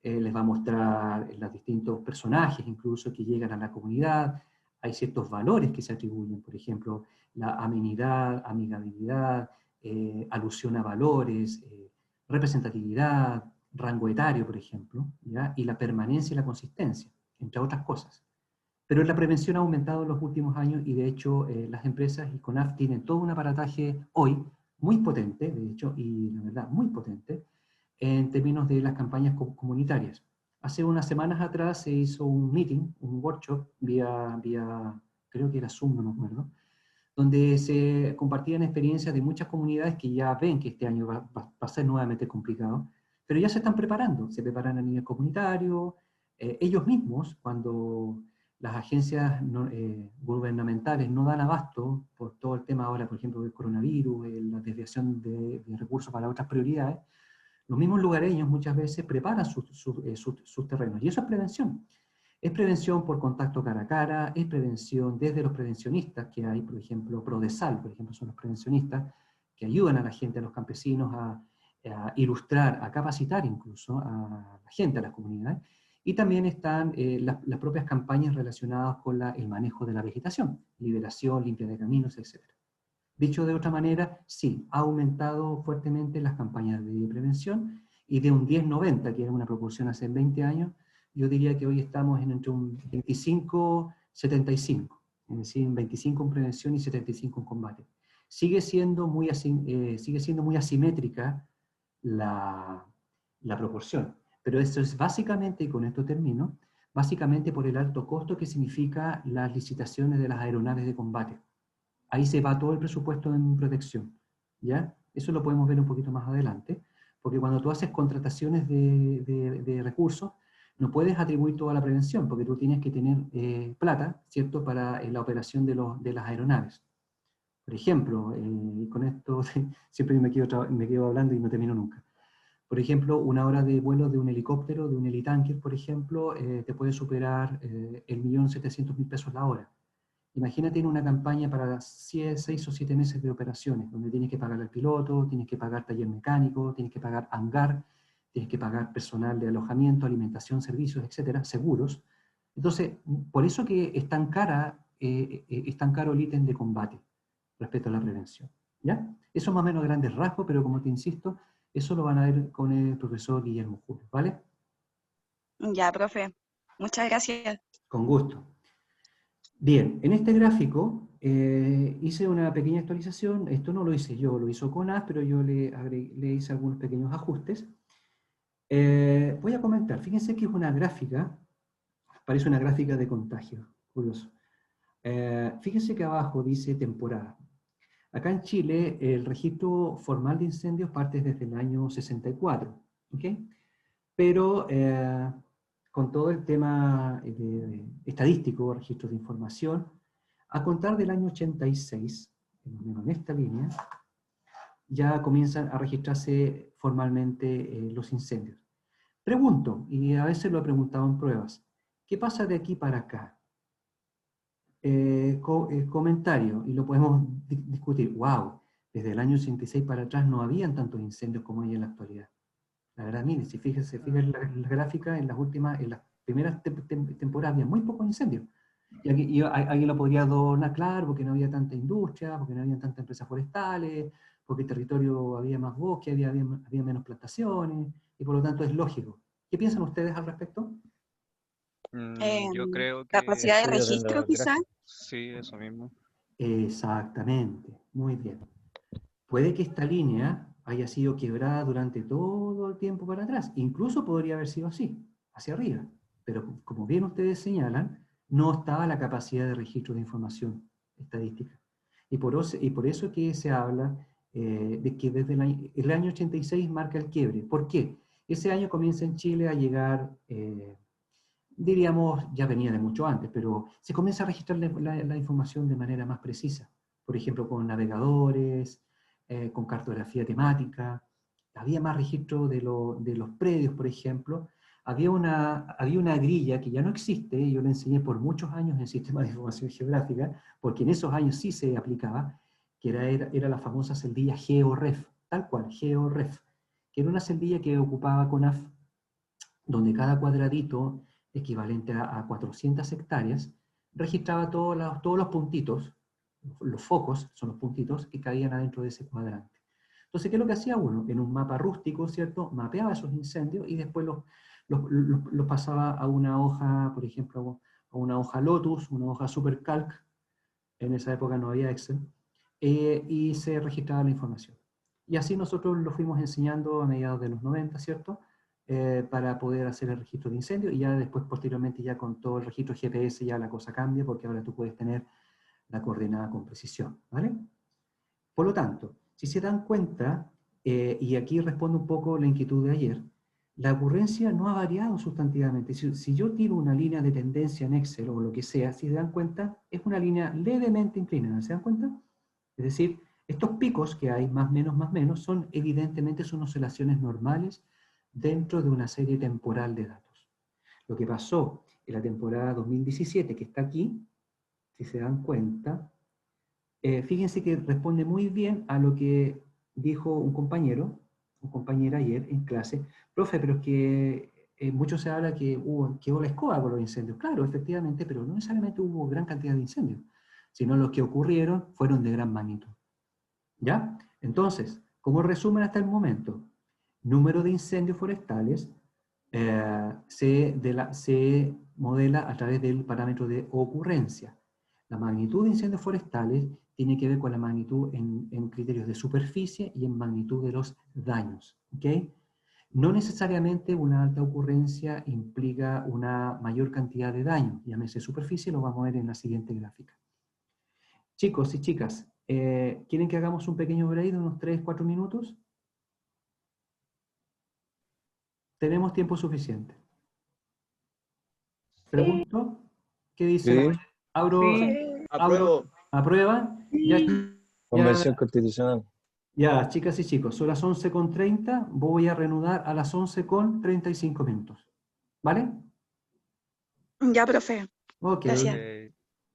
Les va a mostrar los distintos personajes, incluso, que llegan a la comunidad. Hay ciertos valores que se atribuyen, por ejemplo, la amenidad, amigabilidad, alusión a valores, representatividad, rango etario, por ejemplo, ¿ya? Y la permanencia y la consistencia, entre otras cosas. Pero la prevención ha aumentado en los últimos años y de hecho las empresas y CONAF tienen todo un aparataje hoy muy potente, de hecho, y la verdad muy potente, en términos de las campañas comunitarias. Hace unas semanas atrás se hizo un meeting, un workshop, vía creo que era Zoom, no me acuerdo, donde se compartían experiencias de muchas comunidades que ya ven que este año va a ser nuevamente complicado, pero ya se están preparando, se preparan a nivel comunitario, ellos mismos, cuando las agencias gubernamentales no dan abasto por todo el tema ahora, por ejemplo, del coronavirus, la desviación de recursos para otras prioridades, los mismos lugareños muchas veces preparan sus terrenos, y eso es prevención. Es prevención por contacto cara a cara, es prevención desde los prevencionistas que hay, por ejemplo, Prodesal, por ejemplo, son los prevencionistas que ayudan a la gente, a los campesinos, a a ilustrar, a capacitar incluso a la gente, a las comunidades, y también están las propias campañas relacionadas con el manejo de la vegetación, liberación, limpia de caminos, etc. Dicho de otra manera, sí, ha aumentado fuertemente las campañas de prevención, y de un 10-90, que era una proporción hace 20 años, yo diría que hoy estamos entre un 25-75, es decir, 25 en prevención y 75 en combate. Sigue siendo muy asimétrica la proporción, pero esto es básicamente, y con esto termino, básicamente por el alto costo que significa las licitaciones de las aeronaves de combate. Ahí se va todo el presupuesto en protección, ¿ya? Eso lo podemos ver un poquito más adelante, porque cuando tú haces contrataciones de recursos, no puedes atribuir toda la prevención, porque tú tienes que tener plata, ¿cierto?, para la operación de las aeronaves. Por ejemplo, y con esto siempre me quedo hablando y no termino nunca. Por ejemplo, una hora de vuelo de un helicóptero, de un helitanker, por ejemplo, te puede superar el 1.700.000 pesos la hora. Imagínate en una campaña para 6 o 7 meses de operaciones, donde tienes que pagar al piloto, tienes que pagar taller mecánico, tienes que pagar hangar, tienes que pagar personal de alojamiento, alimentación, servicios, etcétera, seguros. Entonces, por eso que es tan caro el ítem de combate respecto a la prevención, ¿ya? Eso más o menos a grandes rasgos, pero como te insisto, eso lo van a ver con el profesor Guillermo Julio, ¿vale? Ya, profe. Muchas gracias. Con gusto. Bien, en este gráfico hice una pequeña actualización. Esto no lo hice yo, lo hizo CONAF, pero yo le hice algunos pequeños ajustes. Voy a comentar, fíjense que es una gráfica, parece una gráfica de contagio, curioso. Fíjense que abajo dice temporada. Acá en Chile el registro formal de incendios parte desde el año 64, ¿ok? Pero con todo el tema estadístico, registros de información, a contar del año 86, más o menos en esta línea, ya comienzan a registrarse formalmente los incendios. Pregunto, y a veces lo he preguntado en pruebas, ¿qué pasa de aquí para acá? Comentario, y lo podemos discutir. ¡Wow! Desde el año 86 para atrás no habían tantos incendios como hay en la actualidad. La verdad, mire, si fíjense la gráfica, en las primeras temporadas había muy pocos incendios. Y aquí, alguien lo podría adornar, claro, porque no había tanta industria, porque no había tantas empresas forestales, porque el territorio había más bosque, había menos plantaciones, y por lo tanto es lógico. ¿Qué piensan ustedes al respecto? Yo creo que Capacidad de Estudios de registro, los quizás. gráficos. sí, eso mismo. Exactamente, muy bien. Puede que esta línea haya sido quebrada durante todo el tiempo para atrás, incluso podría haber sido así, hacia arriba, pero como bien ustedes señalan, no estaba la capacidad de registro de información estadística. Y por eso que se habla de que desde el año 86 marca el quiebre. ¿Por qué? Ese año comienza en Chile a llegar, diríamos, ya venía de mucho antes, pero se comienza a registrar la información de manera más precisa. Por ejemplo, con navegadores, con cartografía temática, había más registro de los predios, por ejemplo. Había una grilla que ya no existe, yo la enseñé por muchos años en Sistema de Información Geográfica, porque en esos años sí se aplicaba, que era la famosa celdilla GeoRef, tal cual, GeoRef, que era una celdilla que ocupaba CONAF, donde cada cuadradito, equivalente a 400 hectáreas, registraba todos los puntitos, los focos son los puntitos que caían adentro de ese cuadrante. Entonces, ¿qué es lo que hacía uno? En un mapa rústico, ¿cierto? Mapeaba esos incendios y después los pasaba a una hoja, por ejemplo, a una hoja Lotus, una hoja SuperCalc, en esa época no había Excel, y se registraba la información. Y así nosotros lo fuimos enseñando a mediados de los 90, ¿cierto? Para poder hacer el registro de incendios, y ya después, posteriormente, ya con todo el registro GPS, ya la cosa cambia, porque ahora tú puedes tener la coordenada con precisión, ¿vale? Por lo tanto, si se dan cuenta, y aquí respondo un poco la inquietud de ayer, la ocurrencia no ha variado sustantivamente. Si yo tiro una línea de tendencia en Excel o lo que sea, si se dan cuenta, es una línea levemente inclinada, ¿se dan cuenta? Es decir, estos picos que hay, más menos, son evidentemente son oscilaciones normales dentro de una serie temporal de datos. Lo que pasó en la temporada 2017, que está aquí, si se dan cuenta, fíjense que responde muy bien a lo que dijo un compañero, un compañero ayer en clase, profe, pero es que mucho se habla que quedó la escoba con los incendios. Claro, efectivamente, pero no necesariamente hubo gran cantidad de incendios, sino los que ocurrieron fueron de gran magnitud. ¿Ya? Entonces, como resumen hasta el momento, número de incendios forestales se modela a través del parámetro de ocurrencia. La magnitud de incendios forestales tiene que ver con la magnitud en criterios de superficie y en magnitud de los daños. ¿Okay? No necesariamente una alta ocurrencia implica una mayor cantidad de daño. Llámese superficie, lo vamos a ver en la siguiente gráfica. Chicos y chicas, ¿quieren que hagamos un pequeño break de unos 3-4 minutos? Tenemos tiempo suficiente. Pregunto, ¿qué dicen? Sí. ¿Aprueban? Convención Constitucional. Ya, chicas y chicos, son las 11:30, voy a reanudar a las 11:35 minutos. ¿Vale? Ya, profe. Ok. Gracias.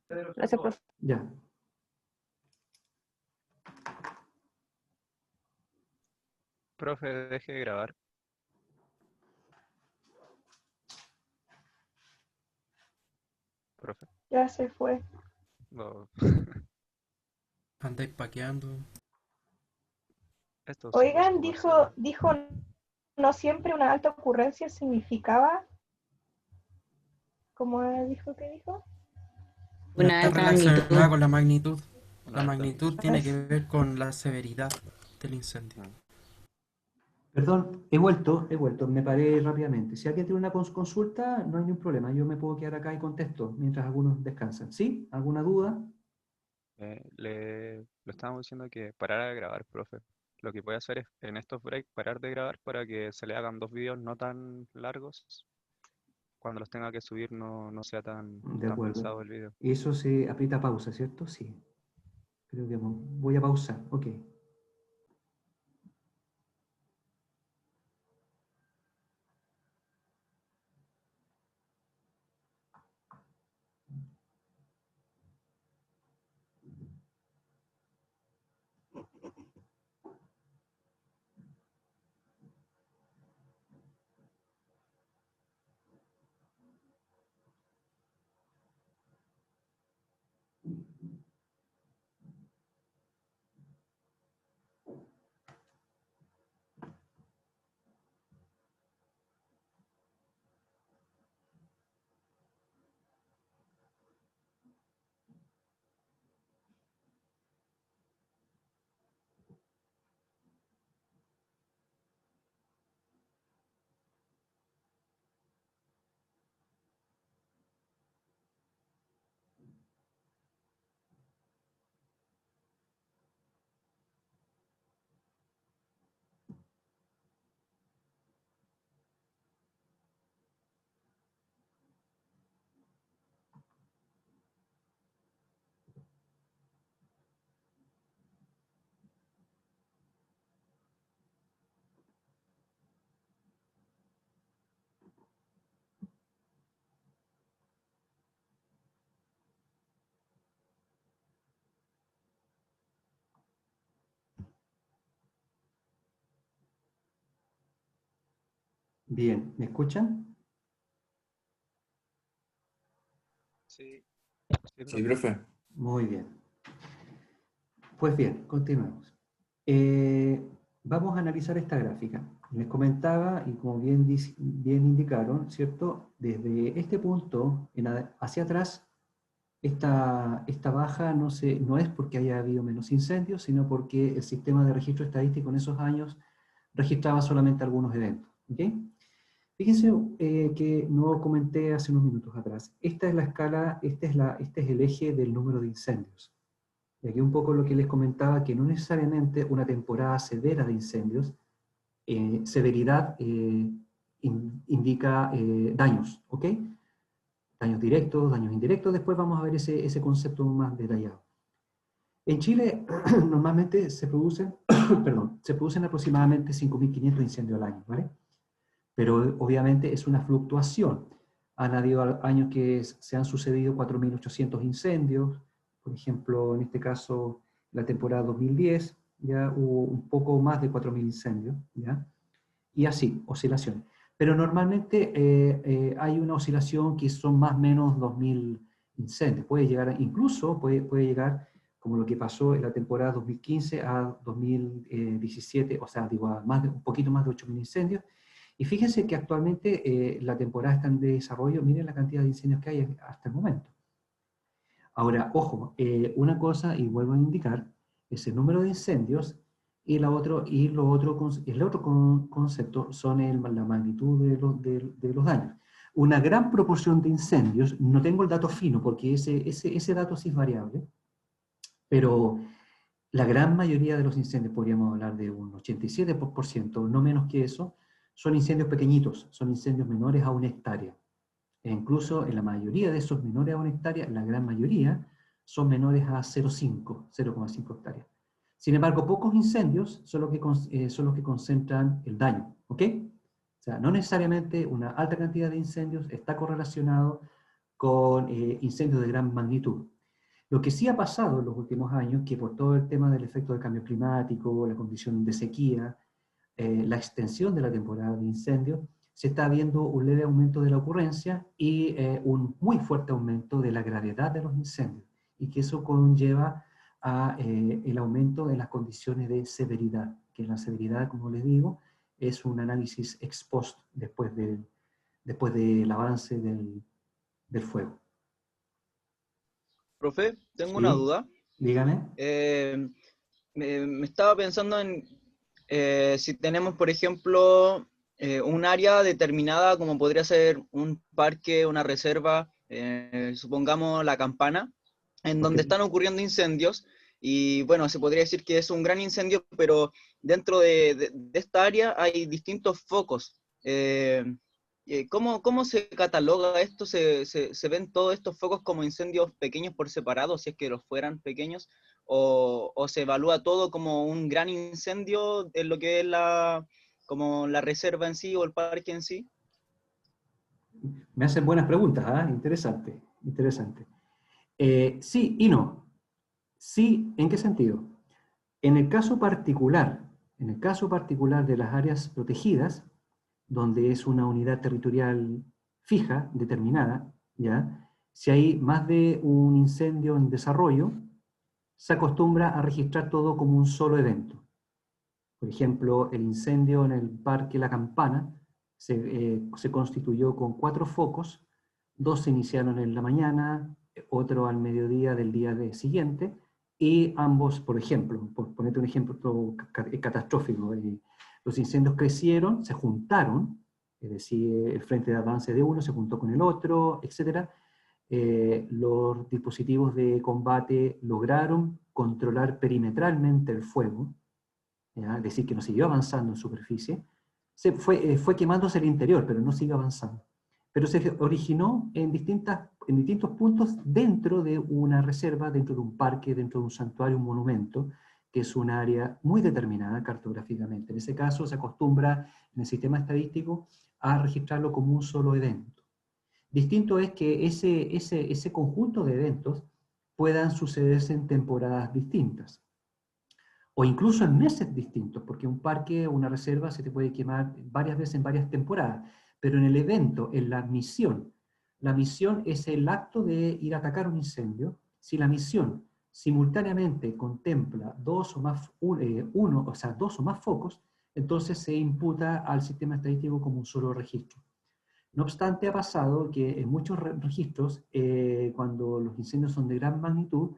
Gracias, profe. Ya. Profe, deje de grabar. Profe. Ya se fue. No. Andáis paqueando. Oigan, dijo no siempre una alta ocurrencia significaba. ¿Cómo dijo que dijo? Una alta relacionada con la magnitud. La magnitud tiene que ver con la severidad del incendio. Perdón, he vuelto, me paré rápidamente. Si alguien tiene una consulta, no hay ningún problema. Yo me puedo quedar acá y contesto mientras algunos descansan. ¿Sí? ¿Alguna duda? Le estábamos diciendo que parara de grabar, profe. Lo que puede hacer es en estos breaks parar de grabar para que se le hagan 2 videos no tan largos. Cuando los tenga que subir no sea tan pesado el video. Eso se aprieta pausa, ¿cierto? Sí. Creo que voy a pausar. Ok. Bien, ¿me escuchan? Sí. Sí, profe. Muy bien. Pues bien, continuemos. Vamos a analizar esta gráfica. Les comentaba, y como bien indicaron, ¿cierto? Desde este punto hacia atrás, esta baja no es porque haya habido menos incendios, sino porque el sistema de registro estadístico en esos años registraba solamente algunos eventos. ¿Okay? Fíjense que no comenté hace unos minutos atrás. Esta es la escala, este es el eje del número de incendios. Y aquí un poco lo que les comentaba, que no necesariamente una temporada severa de incendios, severidad indica daños, ¿ok? Daños directos, daños indirectos, después vamos a ver ese concepto más detallado. En Chile normalmente se producen, se producen aproximadamente 5.500 incendios al año, ¿vale? Pero obviamente es una fluctuación. Han habido años que se han sucedido 4.800 incendios, por ejemplo, en este caso, la temporada 2010, ya hubo un poco más de 4.000 incendios, ¿ya? Y así, oscilaciones. Pero normalmente hay una oscilación que son más o menos 2.000 incendios. Puede llegar, incluso puede llegar, como lo que pasó en la temporada 2015 a 2017, o sea, digo, a un poquito más de 8.000 incendios. Y fíjense que actualmente la temporada está en desarrollo, miren la cantidad de incendios que hay hasta el momento. Ahora, ojo, una cosa, y vuelvo a indicar, es el número de incendios, y el otro concepto son la magnitud de los daños. Una gran proporción de incendios, no tengo el dato fino porque ese dato sí es variable, pero la gran mayoría de los incendios, podríamos hablar de un 87%, no menos que eso, son incendios pequeñitos, son incendios menores a 1 hectárea. E incluso en la mayoría de esos menores a 1 hectárea, la gran mayoría son menores a 0,5 hectáreas. Sin embargo, pocos incendios son los que concentran el daño, ¿ok? O sea, no necesariamente una alta cantidad de incendios está correlacionado con incendios de gran magnitud. Lo que sí ha pasado en los últimos años, que por todo el tema del efecto del cambio climático, la condición de sequía, la extensión de la temporada de incendios, se está viendo un leve aumento de la ocurrencia y un muy fuerte aumento de la gravedad de los incendios, y que eso conlleva a el aumento de las condiciones de severidad, que la severidad, como les digo, es un análisis ex post después del avance del fuego. Profe, tengo Sí, una duda. dígame. Me estaba pensando en si tenemos, por ejemplo, un área determinada, como podría ser un parque, una reserva, supongamos La Campana, en donde están ocurriendo incendios, y bueno, se podría decir que es un gran incendio, pero dentro de esta área hay distintos focos. ¿Cómo se cataloga esto? ¿Se ven todos estos focos como incendios pequeños por separado, si es que los fueran pequeños? ¿O se evalúa todo como un gran incendio en lo que es como la reserva en sí o el parque en sí? Me hacen buenas preguntas, ¿ah? Interesante, interesante. Sí y no. Sí, ¿en qué sentido? En el caso particular de las áreas protegidas, donde es una unidad territorial fija, determinada, ¿ya? Si hay más de un incendio en desarrollo, se acostumbra a registrar todo como un solo evento. Por ejemplo, el incendio en el Parque La Campana se constituyó con 4 focos, 2 se iniciaron en la mañana, otro al mediodía del día siguiente, y ambos, por ejemplo, por ponerte un ejemplo catastrófico, los incendios crecieron, se juntaron, es decir, el frente de avance de uno se juntó con el otro, etc. Los dispositivos de combate lograron controlar perimetralmente el fuego, ¿ya? Es decir, que no siguió avanzando en superficie, fue quemándose el interior, pero no sigue avanzando. Pero se originó en distintos puntos dentro de una reserva, dentro de un parque, dentro de un santuario, un monumento, que es un área muy determinada cartográficamente. En ese caso se acostumbra en el sistema estadístico a registrarlo como un solo evento. Distinto es que ese conjunto de eventos puedan sucederse en temporadas distintas, o incluso en meses distintos, porque un parque o una reserva se te puede quemar varias veces en varias temporadas, pero en el evento, en la misión es el acto de ir a atacar un incendio. Si la misión simultáneamente contempla dos o más focos, entonces se imputa al sistema estadístico como un solo registro. No obstante, ha pasado que en muchos registros, cuando los incendios son de gran magnitud,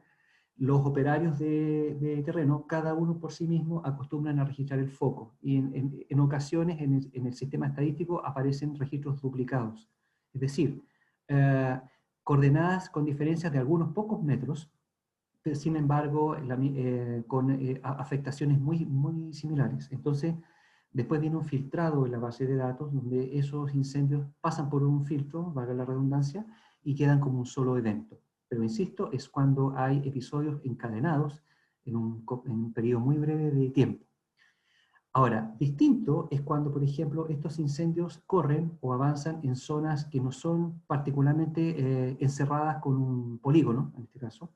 los operarios de terreno, cada uno por sí mismo, acostumbran a registrar el foco. Y en ocasiones en el sistema estadístico aparecen registros duplicados. Es decir, coordenadas con diferencias de algunos pocos metros, pero sin embargo, con afectaciones muy, muy similares. Entonces, después viene un filtrado en la base de datos, donde esos incendios pasan por un filtro, valga la redundancia, y quedan como un solo evento. Pero insisto, es cuando hay episodios encadenados en un periodo muy breve de tiempo. Ahora, distinto es cuando, por ejemplo, estos incendios corren o avanzan en zonas que no son particularmente encerradas con un polígono, en este caso,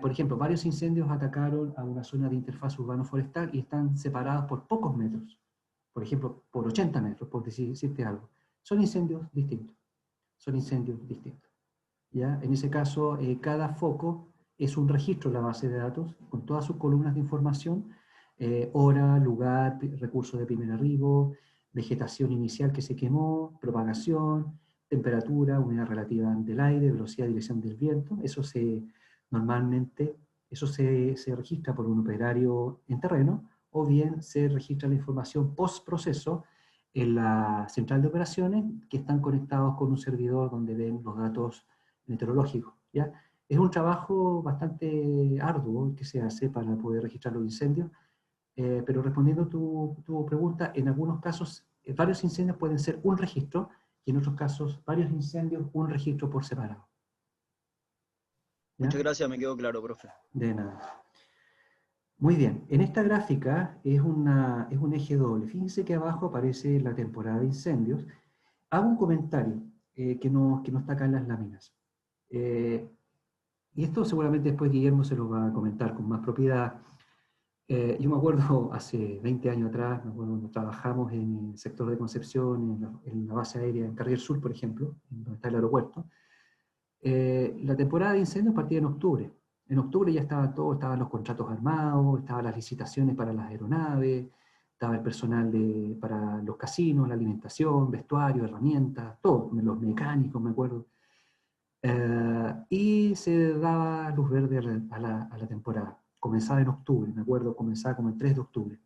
Por ejemplo, varios incendios atacaron a una zona de interfaz urbano-forestal y están separados por pocos metros. Por ejemplo, por 80 metros, por decirte algo. Son incendios distintos. Son incendios distintos. ¿Ya? En ese caso, cada foco es un registro en la base de datos con todas sus columnas de información, hora, lugar, recurso de primer arribo, vegetación inicial que se quemó, propagación, temperatura, humedad relativa del aire, velocidad y dirección del viento. Eso normalmente se registra por un operario en terreno, o bien se registra la información post-proceso en la central de operaciones, que están conectados con un servidor donde ven los datos meteorológicos, ¿ya? Es un trabajo bastante arduo que se hace para poder registrar los incendios, pero respondiendo a tu pregunta, en algunos casos varios incendios pueden ser un registro, y en otros casos varios incendios un registro por separado. ¿Ya? Muchas gracias, me quedó claro, profe. De nada. Muy bien, en esta gráfica es un eje doble. Fíjense que abajo aparece la temporada de incendios. Hago un comentario que no está acá en las láminas. Y esto seguramente después Guillermo se lo va a comentar con más propiedad. Yo me acuerdo hace 20 años atrás, me acuerdo cuando trabajamos en el sector de Concepción, en la base aérea en Carrier Sur, por ejemplo, donde está el aeropuerto. La temporada de incendios partía en octubre. En octubre ya estaba todo, estaban los contratos armados, estaban las licitaciones para las aeronaves, estaba el personal para los casinos, la alimentación, vestuario, herramientas, todo, los mecánicos, me acuerdo. Y se daba luz verde a la temporada. Comenzaba en octubre, me acuerdo, comenzaba como el 3 de octubre.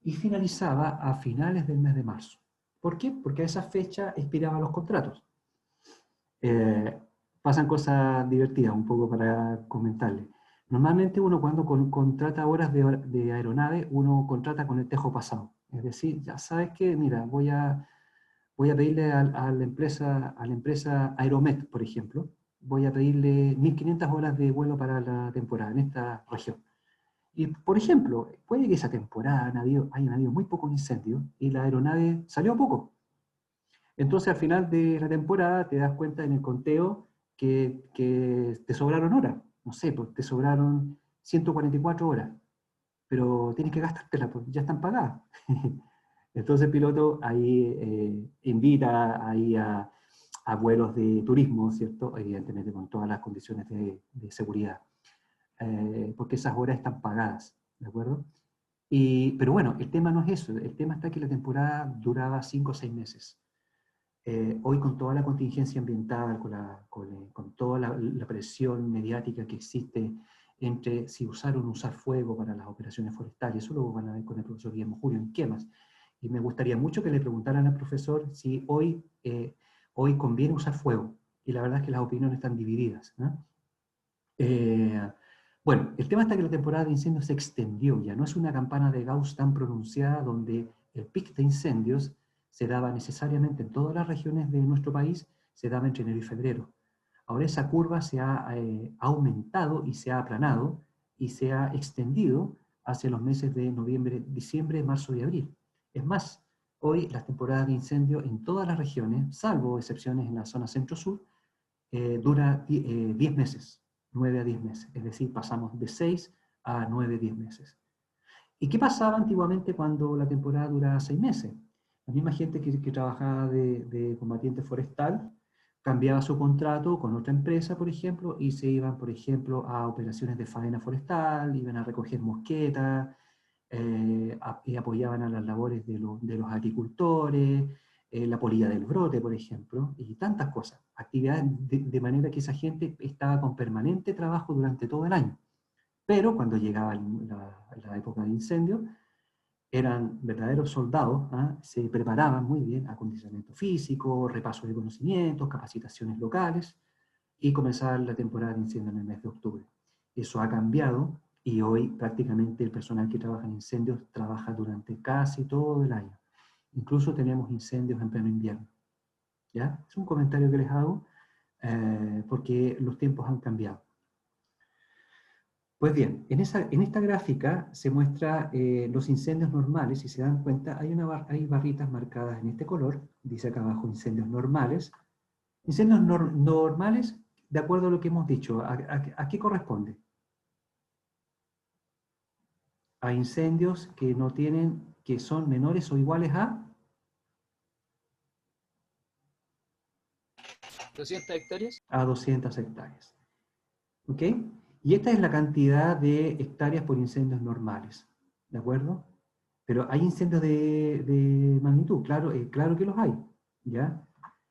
Y finalizaba a finales del mes de marzo. ¿Por qué? Porque a esa fecha expiraban los contratos. Pasan cosas divertidas, un poco para comentarles. Normalmente uno cuando contrata horas de aeronave, uno contrata con el tejo pasado. Es decir, ya sabes que, mira, voy a pedirle a la empresa Aeromet, por ejemplo, voy a pedirle 1.500 horas de vuelo para la temporada en esta región. Y, por ejemplo, puede que esa temporada hayan habido muy pocos incendios y la aeronave salió poco. Entonces, al final de la temporada te das cuenta en el conteo que te sobraron horas. No sé, pues te sobraron 144 horas, pero tienes que gastártelas, pues ya están pagadas. Entonces el piloto ahí invita ahí a vuelos de turismo, ¿cierto? Evidentemente con todas las condiciones de seguridad, porque esas horas están pagadas, ¿de acuerdo? Pero bueno, el tema no es eso, el tema está que la temporada duraba 5 o 6 meses. Hoy con toda la contingencia ambiental, con toda la presión mediática que existe entre si usar o no usar fuego para las operaciones forestales, eso lo van a ver con el profesor Guillermo Julio en quemas. Y me gustaría mucho que le preguntaran al profesor si hoy conviene usar fuego. Y la verdad es que las opiniones están divididas, ¿no? Bueno, el tema está que la temporada de incendios se extendió, ya no es una campana de Gauss tan pronunciada donde el pic de incendios se daba necesariamente en todas las regiones de nuestro país, se daba entre enero y febrero. Ahora esa curva se ha aumentado y se ha aplanado y se ha extendido hacia los meses de noviembre, diciembre, marzo y abril. Es más, hoy las temporadas de incendio en todas las regiones, salvo excepciones en la zona centro-sur, dura 10 meses, 9 a 10 meses. Es decir, pasamos de 6 a 9, 10 meses. ¿Y qué pasaba antiguamente cuando la temporada duraba 6 meses? La misma gente que trabajaba de combatiente forestal cambiaba su contrato con otra empresa, por ejemplo, y se iban, por ejemplo, a operaciones de faena forestal, iban a recoger mosquetas, y apoyaban a las labores de los agricultores, la polilla del brote, por ejemplo, y tantas cosas. Actividades de manera que esa gente estaba con permanente trabajo durante todo el año. Pero cuando llegaba la época de incendio, eran verdaderos soldados, se preparaban muy bien, acondicionamiento físico, repaso de conocimientos, capacitaciones locales, y comenzaba la temporada de incendio en el mes de octubre. Eso ha cambiado, y hoy prácticamente el personal que trabaja en incendios trabaja durante casi todo el año. Incluso tenemos incendios en pleno invierno. ¿Ya? Es un comentario que les hago, porque los tiempos han cambiado. Pues bien, en esta gráfica se muestra los incendios normales. Si se dan cuenta, hay barritas marcadas en este color, dice acá abajo incendios normales. Incendios normales de acuerdo a lo que hemos dicho, ¿a qué corresponde? A incendios que no tienen, que son menores o iguales a 200 hectáreas. a 200 hectáreas. ¿Ok? Y esta es la cantidad de hectáreas por incendios normales. ¿De acuerdo? Pero hay incendios de magnitud, claro, claro que los hay. ¿Ya?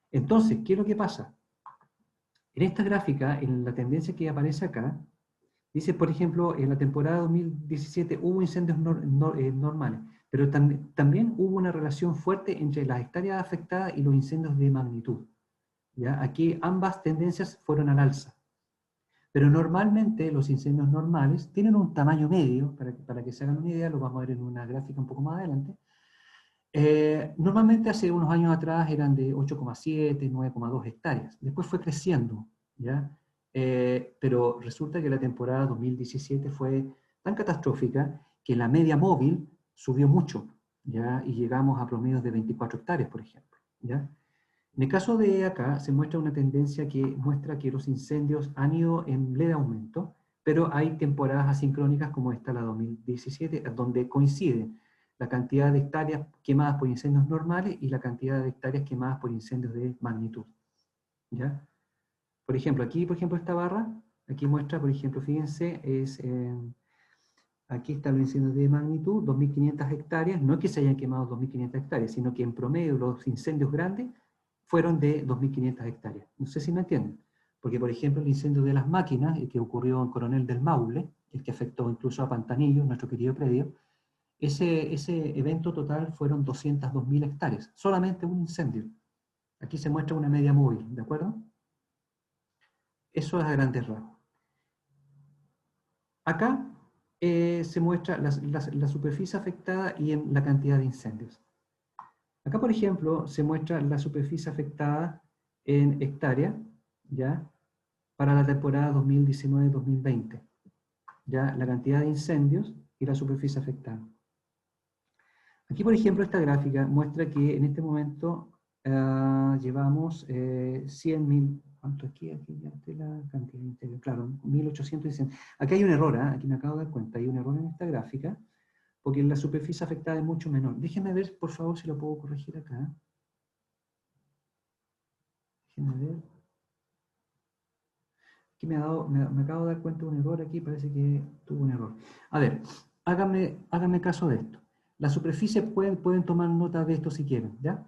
Entonces, ¿qué es lo que pasa? En esta gráfica, en la tendencia que aparece acá, dice, por ejemplo, en la temporada 2017 hubo incendios normales, pero también hubo una relación fuerte entre las hectáreas afectadas y los incendios de magnitud. ¿Ya? Aquí ambas tendencias fueron al alza. Pero normalmente los incendios normales tienen un tamaño medio, para que se hagan una idea, lo vamos a ver en una gráfica un poco más adelante. Normalmente hace unos años atrás eran de 8,7, 9,2 hectáreas. Después fue creciendo, ¿ya? Pero resulta que la temporada 2017 fue tan catastrófica que la media móvil subió mucho, ¿ya? Y llegamos a promedios de 24 hectáreas, por ejemplo, ¿ya? En el caso de acá se muestra una tendencia que muestra que los incendios han ido en leve aumento, pero hay temporadas asincrónicas como esta, la 2017, donde coinciden la cantidad de hectáreas quemadas por incendios normales y la cantidad de hectáreas quemadas por incendios de magnitud. ¿Ya? Por ejemplo, aquí, por ejemplo, esta barra, aquí muestra, por ejemplo, fíjense, aquí están los incendios de magnitud, 2.500 hectáreas, no es que se hayan quemado 2.500 hectáreas, sino que en promedio los incendios grandes fueron de 2.500 hectáreas. No sé si me entienden. Porque, por ejemplo, el incendio de las máquinas, el que ocurrió en Coronel del Maule, el que afectó incluso a Pantanillo, nuestro querido predio, ese evento total fueron 202.000 hectáreas. Solamente un incendio. Aquí se muestra una media móvil, ¿de acuerdo? Eso es a grandes rasgos. Acá se muestra la superficie afectada y en la cantidad de incendios. Acá, por ejemplo, se muestra la superficie afectada en hectáreas, ¿ya? Para la temporada 2019-2020, ¿ya? La cantidad de incendios y la superficie afectada. Aquí, por ejemplo, esta gráfica muestra que en este momento llevamos 100.000, ¿cuánto aquí? Aquí ya está la cantidad de incendios, claro, 1.800 incendios. Aquí hay un error, aquí me acabo de dar cuenta, hay un error en esta gráfica, porque la superficie afectada es mucho menor. Déjenme ver, por favor, si lo puedo corregir acá. Déjenme ver. Aquí me acabo de dar cuenta de un error aquí, parece que tuvo un error. A ver, háganme caso de esto. La superficie, pueden tomar nota de esto si quieren, ¿ya?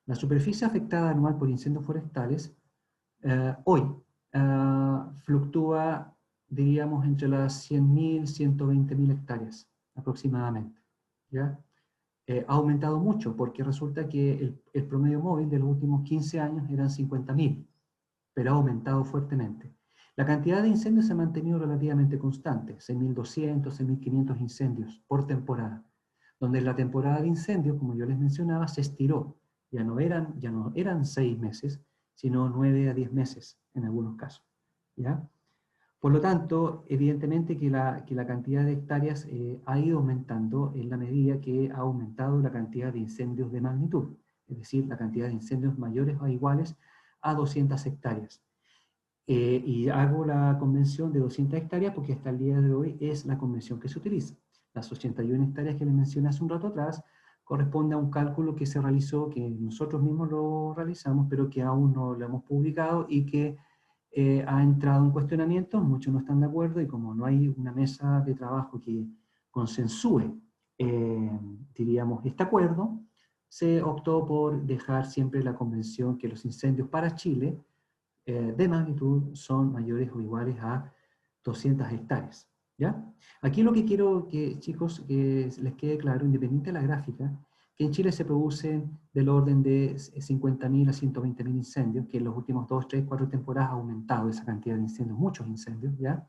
La superficie afectada anual por incendios forestales, hoy, fluctúa, diríamos, entre las 100.000 y 120.000 hectáreas, aproximadamente. ¿Ya? Ha aumentado mucho, porque resulta que el promedio móvil de los últimos 15 años eran 50.000, pero ha aumentado fuertemente. La cantidad de incendios se ha mantenido relativamente constante, 6.200, 6.500 incendios por temporada, donde en la temporada de incendios, como yo les mencionaba, se estiró. Ya no eran 6 meses, sino 9 a 10 meses en algunos casos. ¿Ya? Por lo tanto, evidentemente que la cantidad de hectáreas ha ido aumentando en la medida que ha aumentado la cantidad de incendios de magnitud, es decir, la cantidad de incendios mayores o iguales a 200 hectáreas. Y hago la convención de 200 hectáreas porque hasta el día de hoy es la convención que se utiliza. Las 81 hectáreas que les mencioné hace un rato atrás corresponde a un cálculo que se realizó, que nosotros mismos lo realizamos, pero que aún no lo hemos publicado y que ha entrado en cuestionamiento, muchos no están de acuerdo, y como no hay una mesa de trabajo que consensúe, diríamos, este acuerdo, se optó por dejar siempre la convención que los incendios para Chile de magnitud son mayores o iguales a 200 hectáreas. ¿Ya? Aquí lo que quiero que, chicos, que les quede claro, independiente de la gráfica, que en Chile se producen del orden de 50.000 a 120.000 incendios, que en los últimos 2, 3, 4 temporadas ha aumentado esa cantidad de incendios, muchos incendios, ¿ya?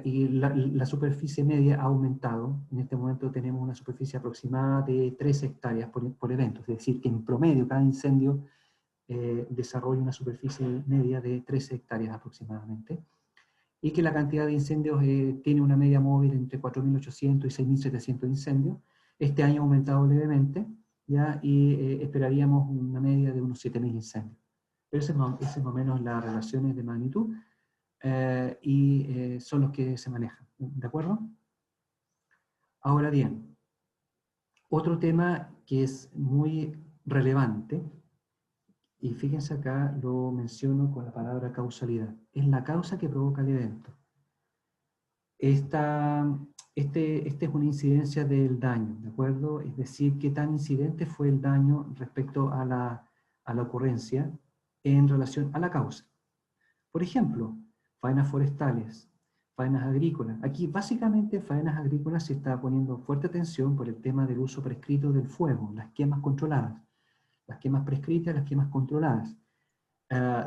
Y la superficie media ha aumentado. En este momento tenemos una superficie aproximada de 3 hectáreas por evento, es decir, que en promedio cada incendio desarrolla una superficie media de 13 hectáreas aproximadamente, y que la cantidad de incendios tiene una media móvil entre 4.800 y 6.700 incendios. Este año ha aumentado levemente, ¿ya? Y esperaríamos una media de unos 7.000 incendios. Pero ese es más o menos las relaciones de magnitud y son los que se manejan. ¿De acuerdo? Ahora bien, otro tema que es muy relevante, y fíjense acá, lo menciono con la palabra causalidad, es la causa que provoca el evento. Este es una incidencia del daño, ¿de acuerdo? Es decir, qué tan incidente fue el daño respecto a la ocurrencia en relación a la causa. Por ejemplo, faenas forestales, faenas agrícolas. Aquí básicamente en faenas agrícolas se está poniendo fuerte atención por el tema del uso prescrito del fuego, las quemas controladas, las quemas prescritas, las quemas controladas.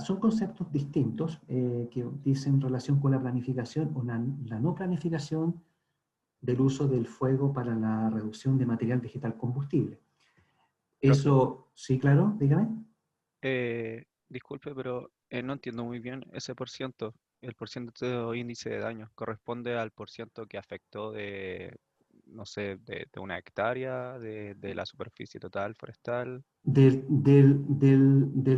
Son conceptos distintos que dicen relación con la planificación o la no planificación del uso del fuego para la reducción de material vegetal combustible. Eso, sí, claro, dígame. Disculpe, pero no entiendo muy bien ese porciento. El porciento de índice de daño corresponde al porciento que afectó de, no sé, de una hectárea, de la superficie total forestal. Del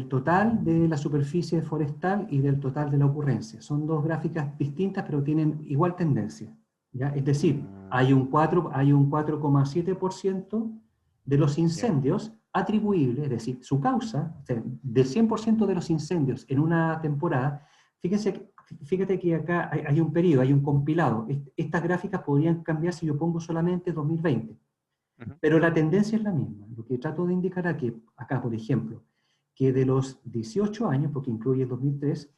total de la superficie forestal y del total de la ocurrencia. Son dos gráficas distintas, pero tienen igual tendencia, ¿ya? Es decir, hay un 4,7% de los incendios atribuibles, es decir, su causa, o sea, del 100% de los incendios en una temporada. Fíjate que acá hay un periodo, hay un compilado. Estas gráficas podrían cambiar si yo pongo solamente 2020. Pero la tendencia es la misma. Lo que trato de indicar aquí, acá, por ejemplo, que de los 18 años, porque incluye el 2003,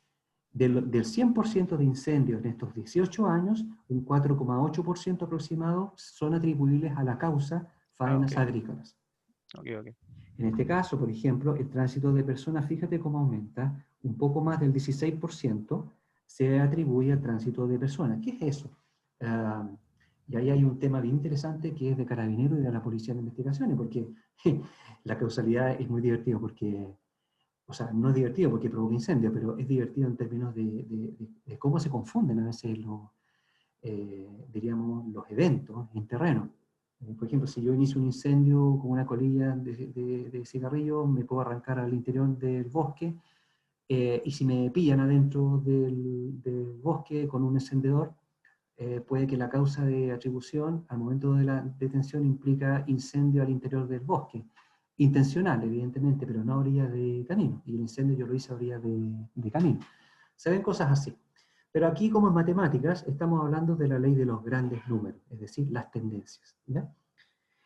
del 100% de incendios en estos 18 años, un 4,8% aproximado son atribuibles a la causa faenas agrícolas. En este caso, por ejemplo, el tránsito de personas, fíjate cómo aumenta, un poco más del 16% se atribuye al tránsito de personas. ¿Qué es eso? Y ahí hay un tema bien interesante que es de Carabineros y de la Policía de Investigaciones, porque la causalidad es muy divertido, porque, o sea, no es divertido porque provoca incendio, pero es divertido en términos de cómo se confunden a veces diríamos, los eventos en terreno. Por ejemplo, si yo inicio un incendio con una colilla de cigarrillo, me puedo arrancar al interior del bosque, y si me pillan adentro del bosque con un encendedor, puede que la causa de atribución al momento de la detención implica incendio al interior del bosque. Intencional, evidentemente, pero no a orilla de camino. Y el incendio yo lo hice a orilla de camino. Se ven cosas así. Pero aquí, como en matemáticas, estamos hablando de la ley de los grandes números, es decir, las tendencias, ¿ya?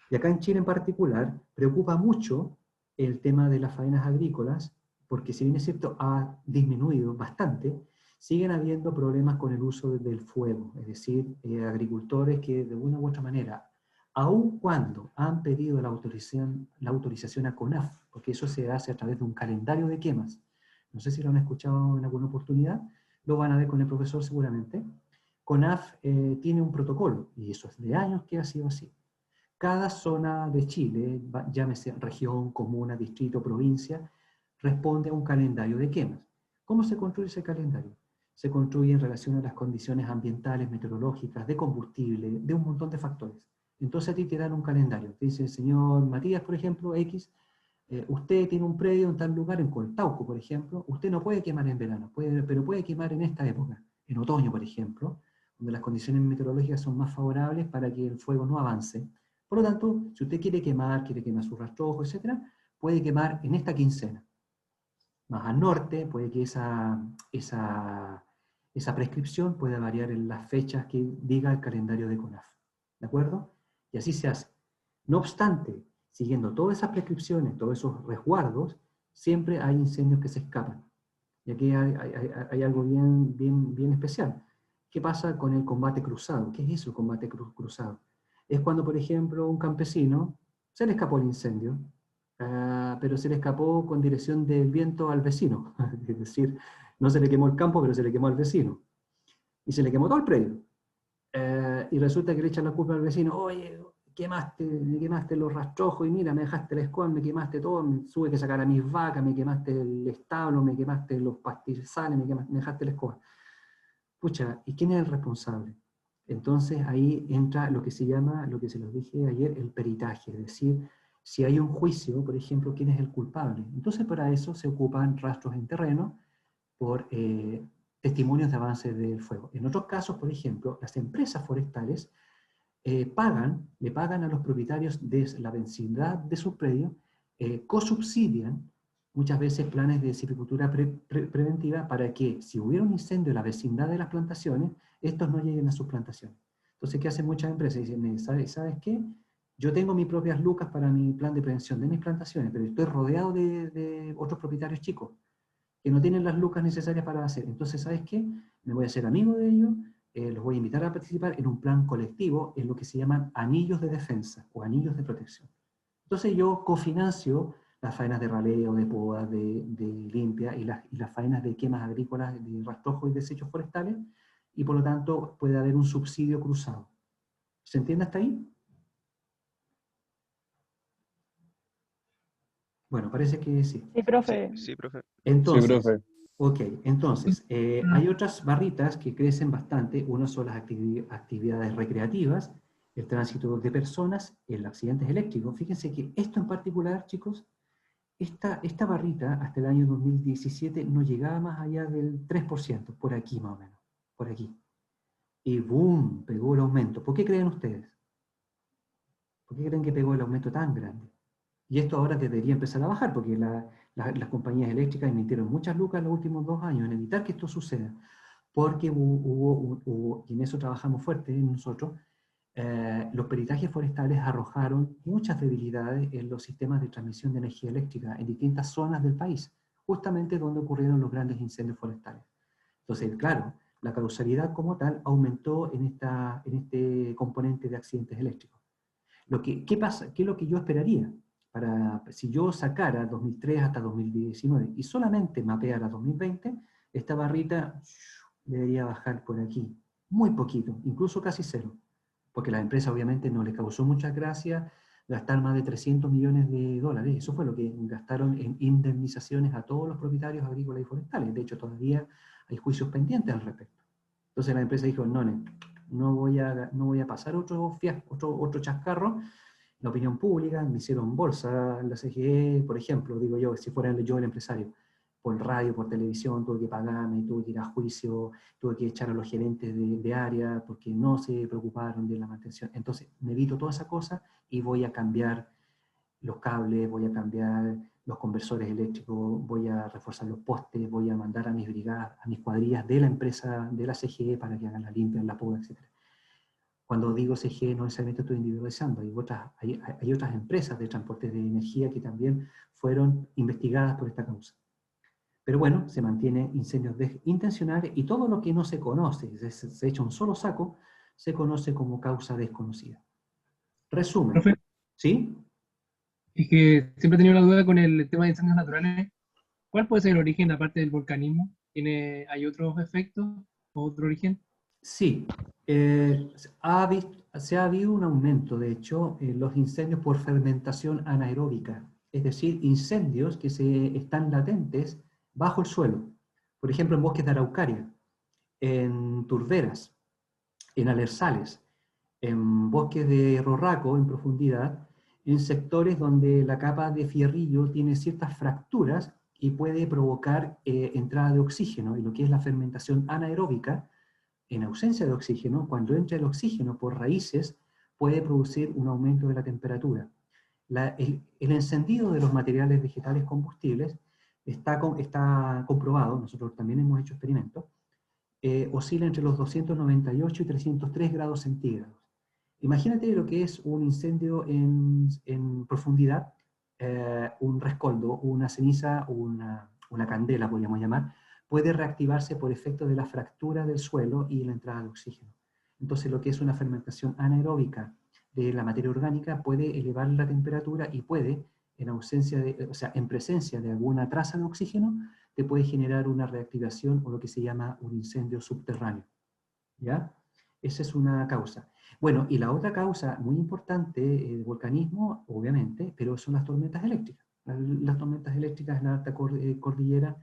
Y acá en Chile en particular, preocupa mucho el tema de las faenas agrícolas, porque si bien es cierto, ha disminuido bastante, siguen habiendo problemas con el uso del fuego, es decir, agricultores que de una u otra manera, aun cuando han pedido la autorización a CONAF, porque eso se hace a través de un calendario de quemas, no sé si lo han escuchado en alguna oportunidad, lo van a ver con el profesor seguramente. CONAF tiene un protocolo, y eso es de años que ha sido así. Cada zona de Chile, llámese región, comuna, distrito, provincia, responde a un calendario de quemas. ¿Cómo se construye ese calendario? Se construye en relación a las condiciones ambientales, meteorológicas, de combustible, de un montón de factores. Entonces a ti te dan un calendario. Te dice, señor Matías, por ejemplo, X, usted tiene un predio en tal lugar, en Coltauco, por ejemplo, usted no puede quemar en verano, pero puede quemar en esta época, en otoño, por ejemplo, donde las condiciones meteorológicas son más favorables para que el fuego no avance. Por lo tanto, si usted quiere quemar su rastrojo, etc., puede quemar en esta quincena. Más al norte, puede que esa prescripción pueda variar en las fechas que diga el calendario de CONAF. ¿De acuerdo? Y así se hace. No obstante, siguiendo todas esas prescripciones, todos esos resguardos, siempre hay incendios que se escapan. Y aquí hay algo bien especial. ¿Qué pasa con el combate cruzado? ¿Qué es eso, el combate cruzado? Es cuando, por ejemplo, un campesino se le escapó el incendio, pero se le escapó con dirección del viento al vecino. Es decir, no se le quemó el campo, pero se le quemó al vecino. Y se le quemó todo el predio. Y resulta que le echan la culpa al vecino. Oye, me quemaste los rastrojos, y mira, me dejaste el escoba, me quemaste todo, me tuve que sacar a mis vacas, me quemaste el establo, me quemaste los pastizales, me dejaste el escoba. Pucha, ¿y quién es el responsable? Entonces ahí entra lo que se llama, lo que se los dije ayer, el peritaje, es decir, si hay un juicio, por ejemplo, quién es el culpable. Entonces para eso se ocupan rastros en terreno por testimonios de avance del fuego. En otros casos, por ejemplo, las empresas forestales le pagan a los propietarios de la vecindad de sus predios, cosubsidian muchas veces planes de silvicultura preventiva para que, si hubiera un incendio en la vecindad de las plantaciones, estos no lleguen a sus plantaciones. Entonces, ¿qué hacen muchas empresas? Dicen, ¿sabes qué? Yo tengo mis propias lucas para mi plan de prevención de mis plantaciones, pero estoy rodeado de otros propietarios chicos que no tienen las lucas necesarias para hacer. Entonces, ¿sabes qué? Me voy a hacer amigo de ellos, los voy a invitar a participar en un plan colectivo en lo que se llaman anillos de defensa o anillos de protección. Entonces yo cofinancio las faenas de raleo, de poda, de limpia y las faenas de quemas agrícolas, de rastrojos y desechos forestales, y por lo tanto puede haber un subsidio cruzado. ¿Se entiende hasta ahí? Bueno, parece que sí. Sí, profe. Sí, profe. Entonces, Sí, profe. ok, entonces, hay otras barritas que crecen bastante. Una son las actividades recreativas, el tránsito de personas, el accidentes eléctricos. Fíjense que esto en particular, chicos, esta barrita hasta el año 2017 no llegaba más allá del 3%, por aquí más o menos, por aquí. Y boom, pegó el aumento. ¿Por qué creen ustedes? ¿Por qué creen que pegó el aumento tan grande? Y esto ahora debería empezar a bajar, porque las compañías eléctricas invirtieron muchas lucas en los últimos 2 años en evitar que esto suceda, porque hubo y en eso trabajamos fuerte nosotros, los peritajes forestales arrojaron muchas debilidades en los sistemas de transmisión de energía eléctrica en distintas zonas del país, justamente donde ocurrieron los grandes incendios forestales. Entonces, claro, la causalidad como tal aumentó en este componente de accidentes eléctricos. ¿Qué pasa? ¿Qué es lo que yo esperaría? Si yo sacara 2003 hasta 2019 y solamente mapeara 2020, esta barrita debería bajar por aquí, muy poquito, incluso casi cero, porque a la empresa obviamente no le causó mucha gracia gastar más de 300 millones de dólares, eso fue lo que gastaron en indemnizaciones a todos los propietarios agrícolas y forestales, de hecho todavía hay juicios pendientes al respecto. Entonces la empresa dijo, no voy a pasar otro chascarro. La opinión pública, me hicieron bolsa, la CGE, por ejemplo, digo yo, si fuera yo el empresario, por radio, por televisión, tuve que pagarme, tuve que ir a juicio, tuve que echar a los gerentes de área porque no se preocuparon de la mantención. Entonces, me evito toda esa cosa y voy a cambiar los cables, voy a cambiar los conversores eléctricos, voy a reforzar los postes, voy a mandar a mis brigadas, a mis cuadrillas de la empresa, de la CGE, para que hagan la limpia, la poda, etc. Cuando digo CGE no necesariamente estoy individualizando, hay otras empresas de transporte de energía que también fueron investigadas por esta causa. Pero bueno, se mantiene incendios intencionales y todo lo que no se conoce, se echa un solo saco, se conoce como causa desconocida. Resumen. ¿Profe? ¿Sí? Es que siempre he tenido la duda con el tema de incendios naturales. ¿Cuál puede ser el origen aparte del volcanismo? ¿Hay otros efectos o otro origen? Sí, se ha habido un aumento, de hecho, en los incendios por fermentación anaeróbica, es decir, incendios que están latentes bajo el suelo. Por ejemplo, en bosques de araucaria, en turberas, en alerzales, en bosques de rorraco en profundidad, en sectores donde la capa de fierrillo tiene ciertas fracturas y puede provocar entrada de oxígeno, y lo que es la fermentación anaeróbica, en ausencia de oxígeno, cuando entra el oxígeno por raíces, puede producir un aumento de la temperatura. El encendido de los materiales vegetales combustibles está comprobado, nosotros también hemos hecho experimentos, oscila entre los 298 y 303 grados centígrados. Imagínate lo que es un incendio en profundidad, un rescoldo, una ceniza, una candela, podríamos llamar, puede reactivarse por efecto de la fractura del suelo y la entrada de oxígeno. Entonces lo que es una fermentación anaeróbica de la materia orgánica puede elevar la temperatura y puede, en presencia de alguna traza de oxígeno, te puede generar una reactivación o lo que se llama un incendio subterráneo. ¿Ya? Esa es una causa. Bueno, y la otra causa muy importante del volcanismo, obviamente, pero son las tormentas eléctricas. Las tormentas eléctricas en la alta cordillera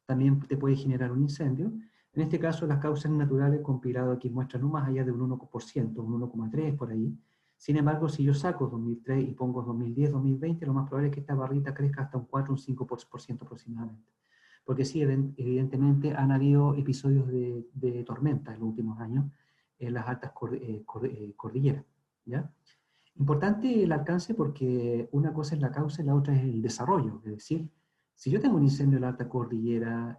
también te puede generar un incendio. En este caso, las causas naturales compilado aquí muestran no más allá de un 1%, un 1,3% por ahí. Sin embargo, si yo saco 2003 y pongo 2010, 2020, lo más probable es que esta barrita crezca hasta un 4, un 5% aproximadamente. Porque sí, evidentemente han habido episodios de tormenta en los últimos años en las altas cordilleras, ¿ya? Importante el alcance porque una cosa es la causa y la otra es el desarrollo. Es decir, si yo tengo un incendio en la alta cordillera,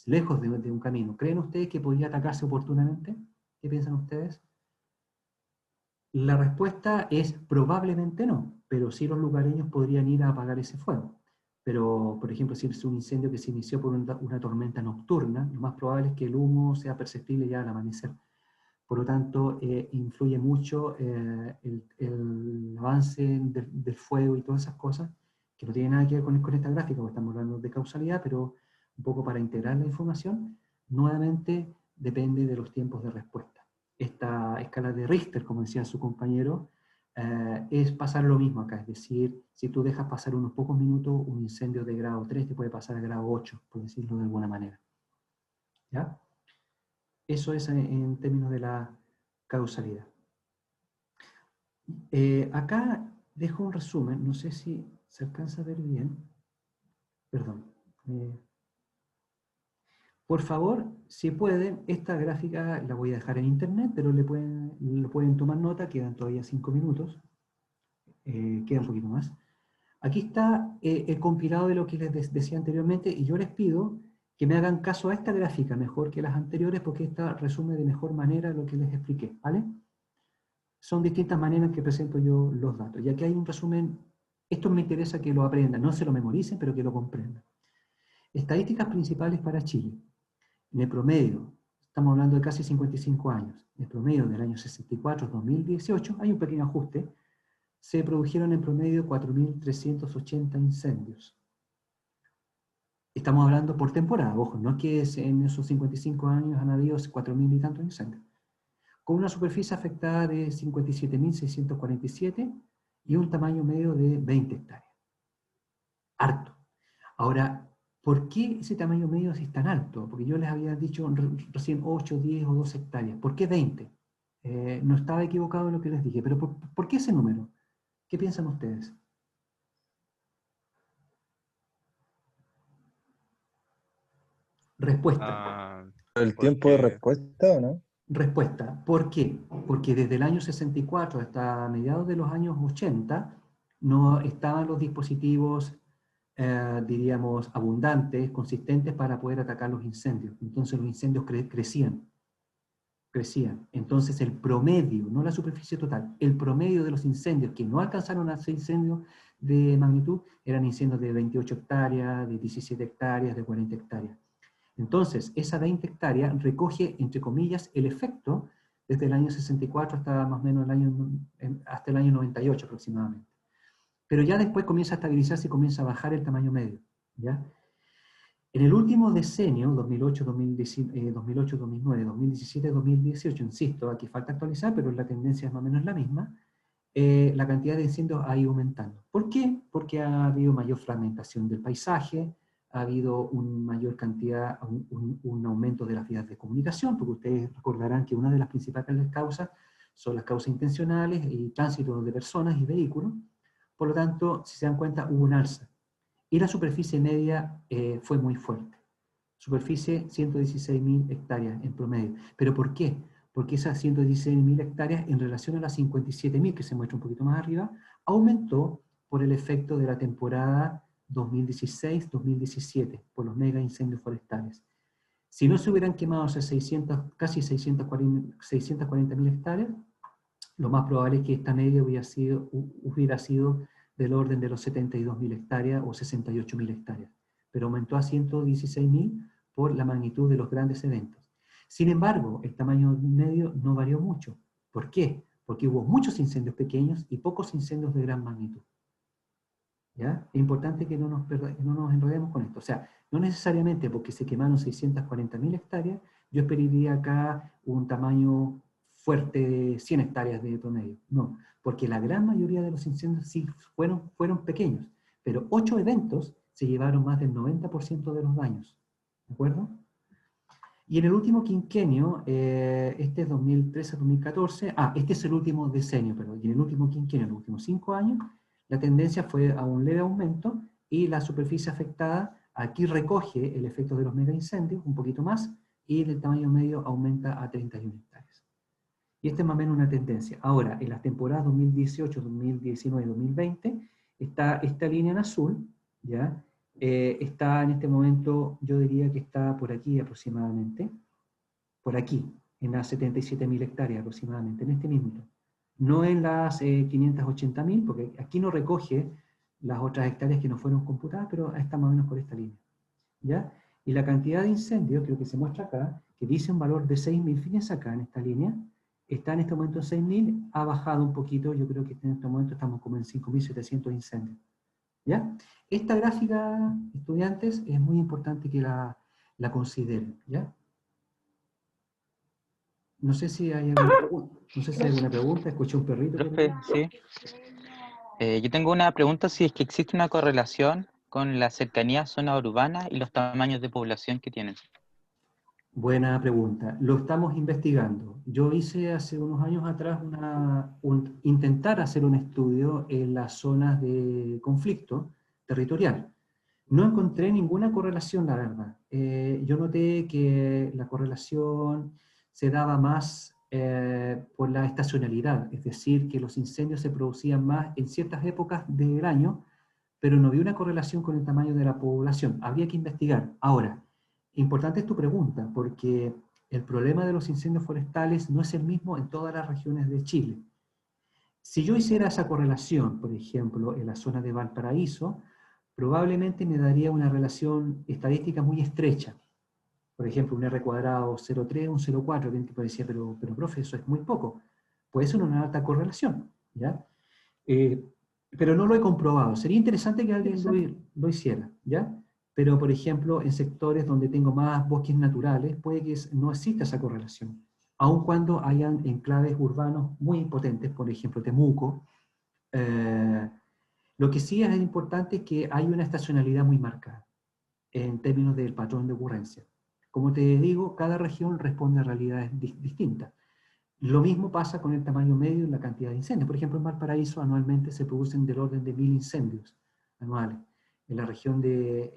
lejos de un camino, ¿creen ustedes que podría atacarse oportunamente? ¿Qué piensan ustedes? La respuesta es probablemente no, pero sí los lugareños podrían ir a apagar ese fuego. Pero, por ejemplo, si es un incendio que se inició por una tormenta nocturna, lo más probable es que el humo sea perceptible ya al amanecer. Por lo tanto, influye mucho el avance del fuego y todas esas cosas, que no tienen nada que ver con esta gráfica, porque estamos hablando de causalidad, pero un poco para integrar la información, nuevamente depende de los tiempos de respuesta. Esta escala de Richter, como decía su compañero, es pasar lo mismo acá, es decir, si tú dejas pasar unos pocos minutos, un incendio de grado 3 te puede pasar a grado 8, por decirlo de alguna manera. ¿Ya? Eso es en términos de la causalidad. Acá dejo un resumen, no sé si se alcanza a ver bien. Perdón. Por favor, si pueden, esta gráfica la voy a dejar en internet, pero lo pueden tomar nota, quedan todavía 5 minutos. Queda un poquito más. Aquí está el compilado de lo que les decía anteriormente, y yo les pido que me hagan caso a esta gráfica mejor que las anteriores, porque esta resume de mejor manera lo que les expliqué, ¿vale? Son distintas maneras que presento yo los datos. Ya que hay un resumen, esto me interesa que lo aprendan, no se lo memoricen, pero que lo comprendan. Estadísticas principales para Chile. En el promedio, estamos hablando de casi 55 años, en el promedio del año 64 2018, hay un pequeño ajuste, se produjeron en promedio 4.380 incendios. Estamos hablando por temporada, ojo, no es que en esos 55 años han habido 4.000 y tantos incendios. Con una superficie afectada de 57.647 y un tamaño medio de 20 hectáreas. Harto. Ahora, ¿por qué ese tamaño medio es tan alto? Porque yo les había dicho recién 8, 10 o 12 hectáreas. ¿Por qué 20? No estaba equivocado en lo que les dije, pero ¿por qué ese número? ¿Qué piensan ustedes? Respuesta. ¿El tiempo de respuesta o no? Respuesta. ¿Por qué? Porque desde el año 64 hasta mediados de los años 80 no estaban los dispositivos, diríamos, abundantes, consistentes para poder atacar los incendios. Entonces los incendios crecían. Entonces el promedio, no la superficie total, el promedio de los incendios que no alcanzaron a ser incendios de magnitud eran incendios de 28 hectáreas, de 17 hectáreas, de 40 hectáreas. Entonces, esa 20 hectáreas recoge, entre comillas, el efecto desde el año 64 hasta más o menos hasta el año 98 aproximadamente. Pero ya después comienza a estabilizarse y comienza a bajar el tamaño medio, ¿ya? En el último decenio, 2008, 2009, 2017, 2018, insisto, aquí falta actualizar, pero la tendencia es más o menos la misma, la cantidad de incendios ha ido aumentando. ¿Por qué? Porque ha habido mayor fragmentación del paisaje, ha habido un aumento de las vías de comunicación, porque ustedes recordarán que una de las principales causas son las causas intencionales y tránsito de personas y vehículos. Por lo tanto, si se dan cuenta, hubo un alza. Y la superficie media fue muy fuerte. Superficie 116.000 hectáreas en promedio. ¿Pero por qué? Porque esas 116.000 hectáreas en relación a las 57.000, que se muestra un poquito más arriba, aumentó por el efecto de la temporada 2016-2017, por los mega incendios forestales. Si no se hubieran quemado esas casi 640.000 hectáreas, lo más probable es que esta media hubiera sido del orden de los 72.000 hectáreas o 68.000 hectáreas, pero aumentó a 116.000 por la magnitud de los grandes eventos. Sin embargo, el tamaño medio no varió mucho. ¿Por qué? Porque hubo muchos incendios pequeños y pocos incendios de gran magnitud. ¿Ya? Es importante que no nos enredemos con esto. O sea, no necesariamente porque se quemaron 640.000 hectáreas, yo esperaría acá un tamaño fuerte de 100 hectáreas de promedio. No, porque la gran mayoría de los incendios sí fueron pequeños, pero 8 eventos se llevaron más del 90% de los daños. ¿De acuerdo? Y en el último quinquenio, este es 2013-2014, este es el último decenio, perdón, y en el último quinquenio, en los últimos 5 años, la tendencia fue a un leve aumento y la superficie afectada aquí recoge el efecto de los mega incendios un poquito más y el tamaño medio aumenta a 31 hectáreas. Y esta es más o menos una tendencia. Ahora, en las temporadas 2018, 2019 y 2020, está esta línea en azul, ¿ya? Está en este momento, yo diría que está por aquí aproximadamente, por aquí, en las 77.000 hectáreas aproximadamente, en este minuto. No en las 580.000, porque aquí no recoge las otras hectáreas que no fueron computadas, pero está más o menos por esta línea, ¿ya? Y la cantidad de incendios, creo que se muestra acá, que dice un valor de 6.000, fíjense acá en esta línea, está en este momento en 6.000, ha bajado un poquito, yo creo que en este momento estamos como en 5.700 incendios, ¿ya? Esta gráfica, estudiantes, es muy importante que la consideren, ¿ya? No sé si hay alguna pregunta, escuché un perrito. Profe, sí. Yo tengo una pregunta, si es que existe una correlación con la cercanía a zonas urbanas y los tamaños de población que tienen. Buena pregunta. Lo estamos investigando. Yo hice hace unos años atrás intentar hacer un estudio en las zonas de conflicto territorial. No encontré ninguna correlación, la verdad. Yo noté que la correlación se daba más por la estacionalidad, es decir, que los incendios se producían más en ciertas épocas del año, pero no vi una correlación con el tamaño de la población. Habría que investigar. Ahora, importante es tu pregunta, porque el problema de los incendios forestales no es el mismo en todas las regiones de Chile. Si yo hiciera esa correlación, por ejemplo, en la zona de Valparaíso, probablemente me daría una relación estadística muy estrecha. Por ejemplo, un R cuadrado 0,3, un 0,4, alguien que puede decir, pero profe, eso es muy poco. Puede ser una alta correlación, ¿ya? Pero no lo he comprobado. Sería interesante que alguien lo hiciera, ¿ya? Pero, por ejemplo, en sectores donde tengo más bosques naturales, puede que no exista esa correlación, aun cuando hayan enclaves urbanos muy potentes, por ejemplo, Temuco. Lo que sí es importante es que hay una estacionalidad muy marcada en términos del patrón de ocurrencia. Como te digo, cada región responde a realidades distintas. Lo mismo pasa con el tamaño medio y la cantidad de incendios. Por ejemplo, en Valparaíso anualmente se producen del orden de 1.000 incendios anuales. En la región del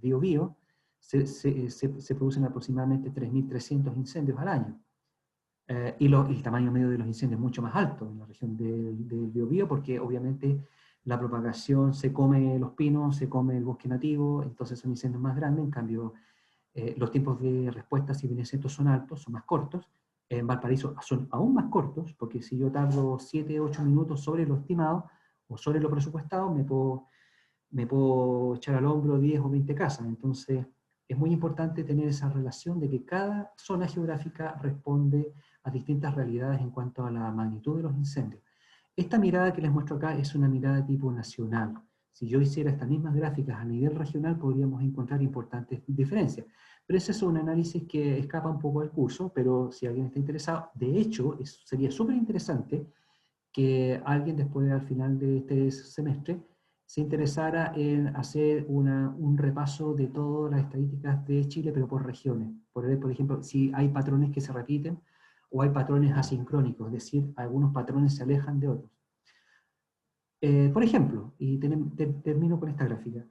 Biobío se producen aproximadamente 3.300 incendios al año. Y el tamaño medio de los incendios es mucho más alto en la región del Biobío, porque obviamente la propagación se come los pinos, se come el bosque nativo, entonces son incendios más grandes. En cambio, los tiempos de respuesta, si bien es cierto, son altos, son más cortos. En Valparaíso son aún más cortos, porque si yo tardo 7 o 8 minutos sobre lo estimado, o sobre lo presupuestado, me puedo echar al hombro 10 o 20 casas. Entonces, es muy importante tener esa relación de que cada zona geográfica responde a distintas realidades en cuanto a la magnitud de los incendios. Esta mirada que les muestro acá es una mirada tipo nacional. Si yo hiciera estas mismas gráficas a nivel regional, podríamos encontrar importantes diferencias. Pero ese es un análisis que escapa un poco del curso, pero si alguien está interesado, de hecho, sería súper interesante que alguien después, al final de este semestre, se interesara en hacer un repaso de todas las estadísticas de Chile, pero por regiones. Por ejemplo, si hay patrones que se repiten o hay patrones asincrónicos, es decir, algunos patrones se alejan de otros. Por ejemplo, y termino con esta gráfica,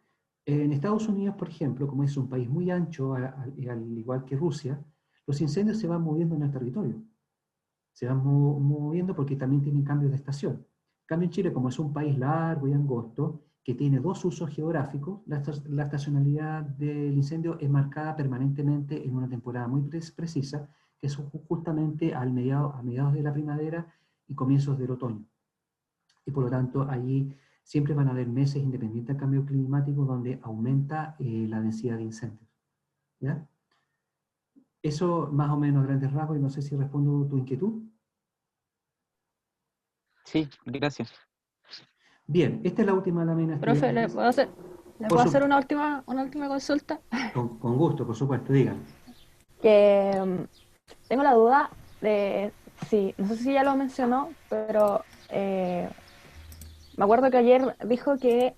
en Estados Unidos, por ejemplo, como es un país muy ancho, al igual que Rusia, los incendios se van moviendo en el territorio. Se van moviendo porque también tienen cambios de estación. En cambio en Chile, como es un país largo y angosto, que tiene dos usos geográficos, la estacionalidad del incendio es marcada permanentemente en una temporada muy precisa, que es justamente a mediados de la primavera y comienzos del otoño. Y por lo tanto, allí siempre van a haber meses independientes del cambio climático donde aumenta la densidad de incendios. ¿Ya? Eso más o menos a grandes rasgos, y no sé si respondo tu inquietud. Sí, gracias. Bien, esta es la última lámina. Profe, ¿le puedo hacer una última consulta? Con gusto, por supuesto, digan. Que tengo la duda de, sí, no sé si ya lo mencionó, pero me acuerdo que ayer dijo que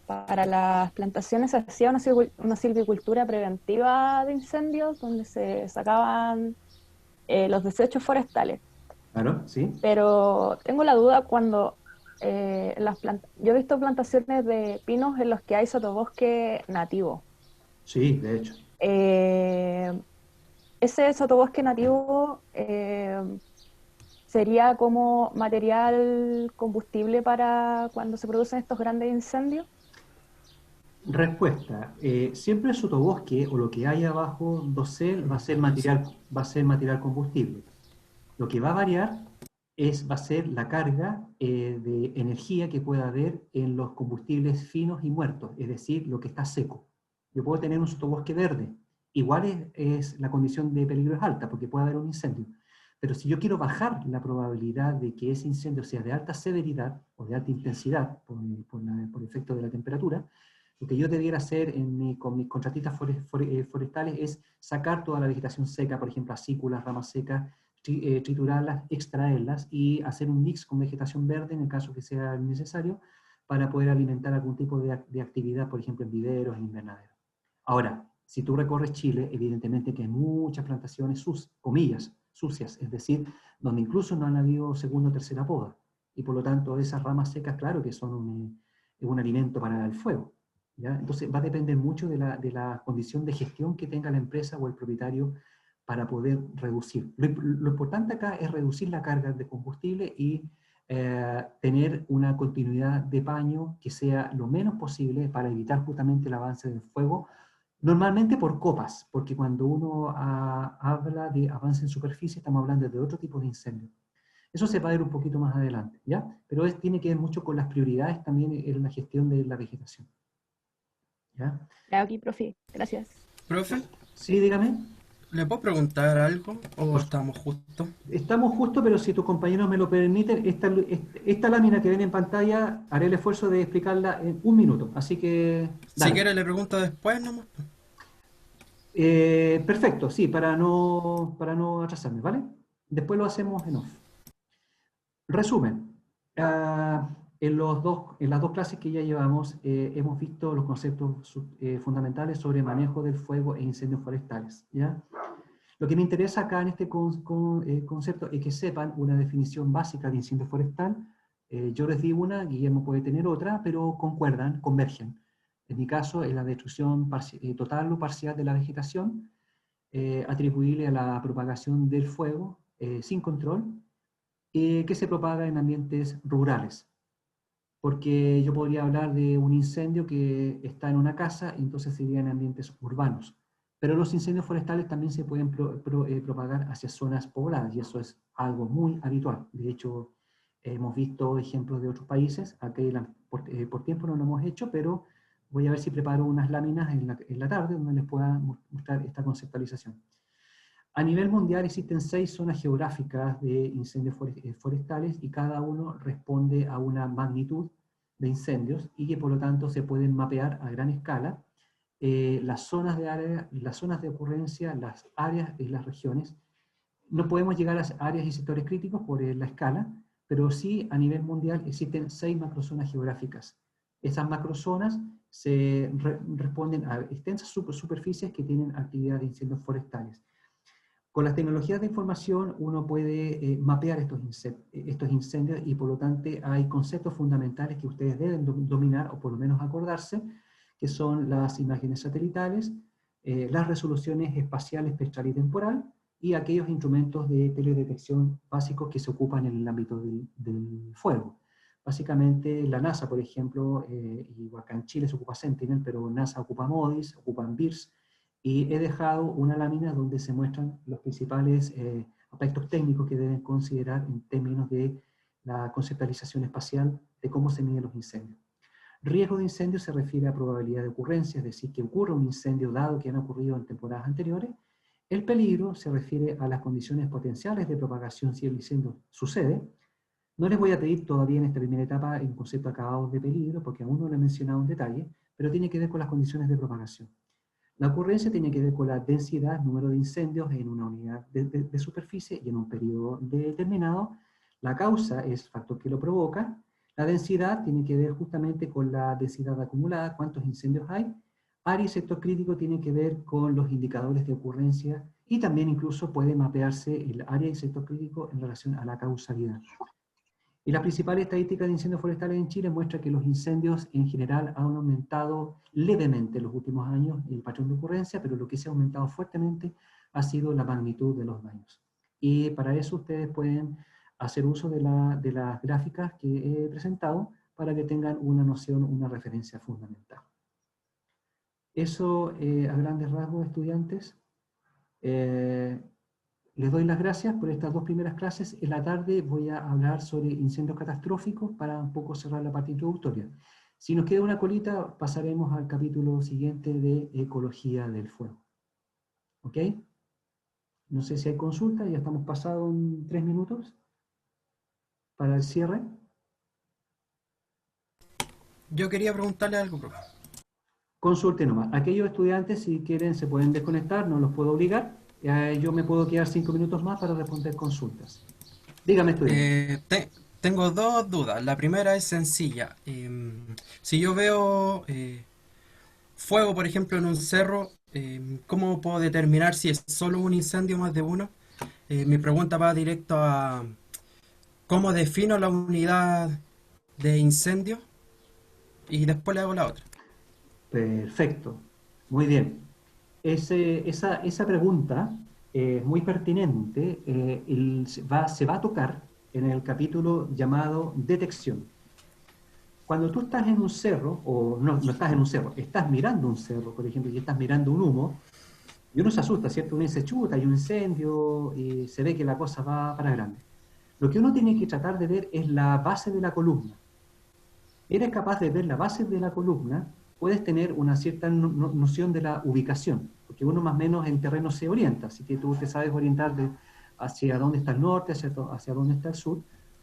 para las plantaciones se hacía una silvicultura preventiva de incendios, donde se sacaban los desechos forestales. Claro, sí. Pero tengo la duda cuando yo he visto plantaciones de pinos en los que hay sotobosque nativo. Sí, de hecho. Ese sotobosque nativo sería como material combustible para cuando se producen estos grandes incendios. Respuesta. Siempre el sotobosque o lo que hay abajo dosel va a ser material combustible. Lo que va a variar va a ser la carga de energía que pueda haber en los combustibles finos y muertos, es decir, lo que está seco. Yo puedo tener un sotobosque verde, igual la condición de peligro es alta porque puede haber un incendio. Pero si yo quiero bajar la probabilidad de que ese incendio sea de alta severidad o de alta intensidad por efecto de la temperatura, lo que yo debiera hacer con mis contratistas forestales es sacar toda la vegetación seca, por ejemplo, acículas, ramas secas, triturarlas, extraerlas y hacer un mix con vegetación verde en el caso que sea necesario para poder alimentar algún tipo de actividad, por ejemplo, en viveros, en invernaderos. Ahora, si tú recorres Chile, evidentemente que hay muchas plantaciones comillas, sucias, es decir, donde incluso no han habido segunda o tercera poda, y por lo tanto esas ramas secas, claro que son un alimento para el fuego, ¿ya? Entonces va a depender mucho de la condición de gestión que tenga la empresa o el propietario para poder reducir. Lo importante acá es reducir la carga de combustible y tener una continuidad de paño que sea lo menos posible para evitar justamente el avance del fuego, normalmente por copas, porque cuando uno habla de avance en superficie estamos hablando de otro tipo de incendio. Eso se va a ver un poquito más adelante, ¿ya? Pero tiene que ver mucho con las prioridades también en la gestión de la vegetación. ¿Ya? Aquí, profe. Gracias. ¿Profe? Sí, dígame. ¿Le puedo preguntar algo o Pues, estamos justos? Estamos justos, pero si tus compañeros me lo permiten, esta lámina que ven en pantalla, haré el esfuerzo de explicarla en 1 minuto. Así que... Si quiere le pregunto después nomás. Perfecto, sí, para no atrasarme, ¿vale? Después lo hacemos en off. Resumen. En las dos clases que ya llevamos, hemos visto los conceptos fundamentales sobre manejo del fuego e incendios forestales, ¿ya? Lo que me interesa acá en este concepto es que sepan una definición básica de incendio forestal. Yo les di una, Guillermo puede tener otra, pero concuerdan, convergen. En mi caso, es la destrucción total o parcial de la vegetación, atribuible a la propagación del fuego sin control, que se propaga en ambientes rurales. Porque yo podría hablar de un incendio que está en una casa, entonces sería en ambientes urbanos. Pero los incendios forestales también se pueden propagar hacia zonas pobladas, y eso es algo muy habitual. De hecho, hemos visto ejemplos de otros países. Aquí por tiempo no lo hemos hecho, pero voy a ver si preparo unas láminas en la tarde donde les pueda mostrar esta conceptualización. A nivel mundial existen 6 zonas geográficas de incendios forestales y cada uno responde a una magnitud de incendios y que por lo tanto se pueden mapear a gran escala las zonas de ocurrencia, las áreas y las regiones. No podemos llegar a áreas y sectores críticos por la escala, pero sí a nivel mundial existen 6 macrozonas geográficas. Esas macrozonas responden a extensas superficies que tienen actividad de incendios forestales. Con las tecnologías de información uno puede mapear estos incendios y por lo tanto hay conceptos fundamentales que ustedes deben dominar o por lo menos acordarse, que son las imágenes satelitales, las resoluciones espacial, espectral y temporal, y aquellos instrumentos de teledetección básicos que se ocupan en el ámbito del fuego. Básicamente la NASA, por ejemplo, y acá en Chile se ocupa Sentinel, pero NASA ocupa MODIS, ocupan BIRS, y he dejado una lámina donde se muestran los principales aspectos técnicos que deben considerar en términos de la conceptualización espacial de cómo se miden los incendios. Riesgo de incendio se refiere a probabilidad de ocurrencia, es decir, que ocurra un incendio dado que han ocurrido en temporadas anteriores. El peligro se refiere a las condiciones potenciales de propagación si el incendio sucede. No les voy a pedir todavía en esta primera etapa el concepto acabado de peligro, porque aún no lo he mencionado en detalle, pero tiene que ver con las condiciones de propagación. La ocurrencia tiene que ver con la densidad, número de incendios en una unidad de superficie y en un periodo determinado. La causa es el factor que lo provoca. La densidad tiene que ver justamente con la densidad acumulada, cuántos incendios hay. Área y sector crítico tiene que ver con los indicadores de ocurrencia y también incluso puede mapearse el área y sector crítico en relación a la causalidad. Y las principales estadísticas de incendios forestales en Chile muestran que los incendios en general han aumentado levemente en los últimos años el patrón de ocurrencia, pero lo que se ha aumentado fuertemente ha sido la magnitud de los daños. Y para eso ustedes pueden hacer uso de las gráficas que he presentado para que tengan una noción, una referencia fundamental. Eso a grandes rasgos, estudiantes. Les doy las gracias por estas dos primeras clases. En la tarde voy a hablar sobre incendios catastróficos para un poco cerrar la parte introductoria. Si nos queda una colita, pasaremos al capítulo siguiente de Ecología del Fuego. ¿Ok? No sé si hay consulta, ya estamos pasados en 3 minutos para el cierre. Yo quería preguntarle algo, profe. Consulte nomás. Aquellos estudiantes, si quieren, se pueden desconectar, no los puedo obligar. Yo me puedo quedar 5 minutos más para responder consultas. Dígame, estudiante. Tengo dos dudas. La primera es sencilla. Si yo veo fuego, por ejemplo, en un cerro, ¿cómo puedo determinar si es solo un incendio o más de uno? Mi pregunta va directo a ¿cómo defino la unidad de incendio? Y después le hago la otra. Perfecto. Muy bien. Esa pregunta es muy pertinente. Se va a tocar en el capítulo llamado detección. Cuando tú estás en un cerro, o no estás en un cerro, estás mirando un cerro, por ejemplo, y estás mirando un humo, y uno se asusta, ¿cierto? Uno dice, chuta, hay un incendio, y se ve que la cosa va para grande. Lo que uno tiene que tratar de ver es la base de la columna. Eres capaz de ver la base de la columna, puedes tener una cierta noción de la ubicación, porque uno más o menos en terreno se orienta, así que tú te sabes orientar hacia dónde está el norte, hacia dónde está el sur.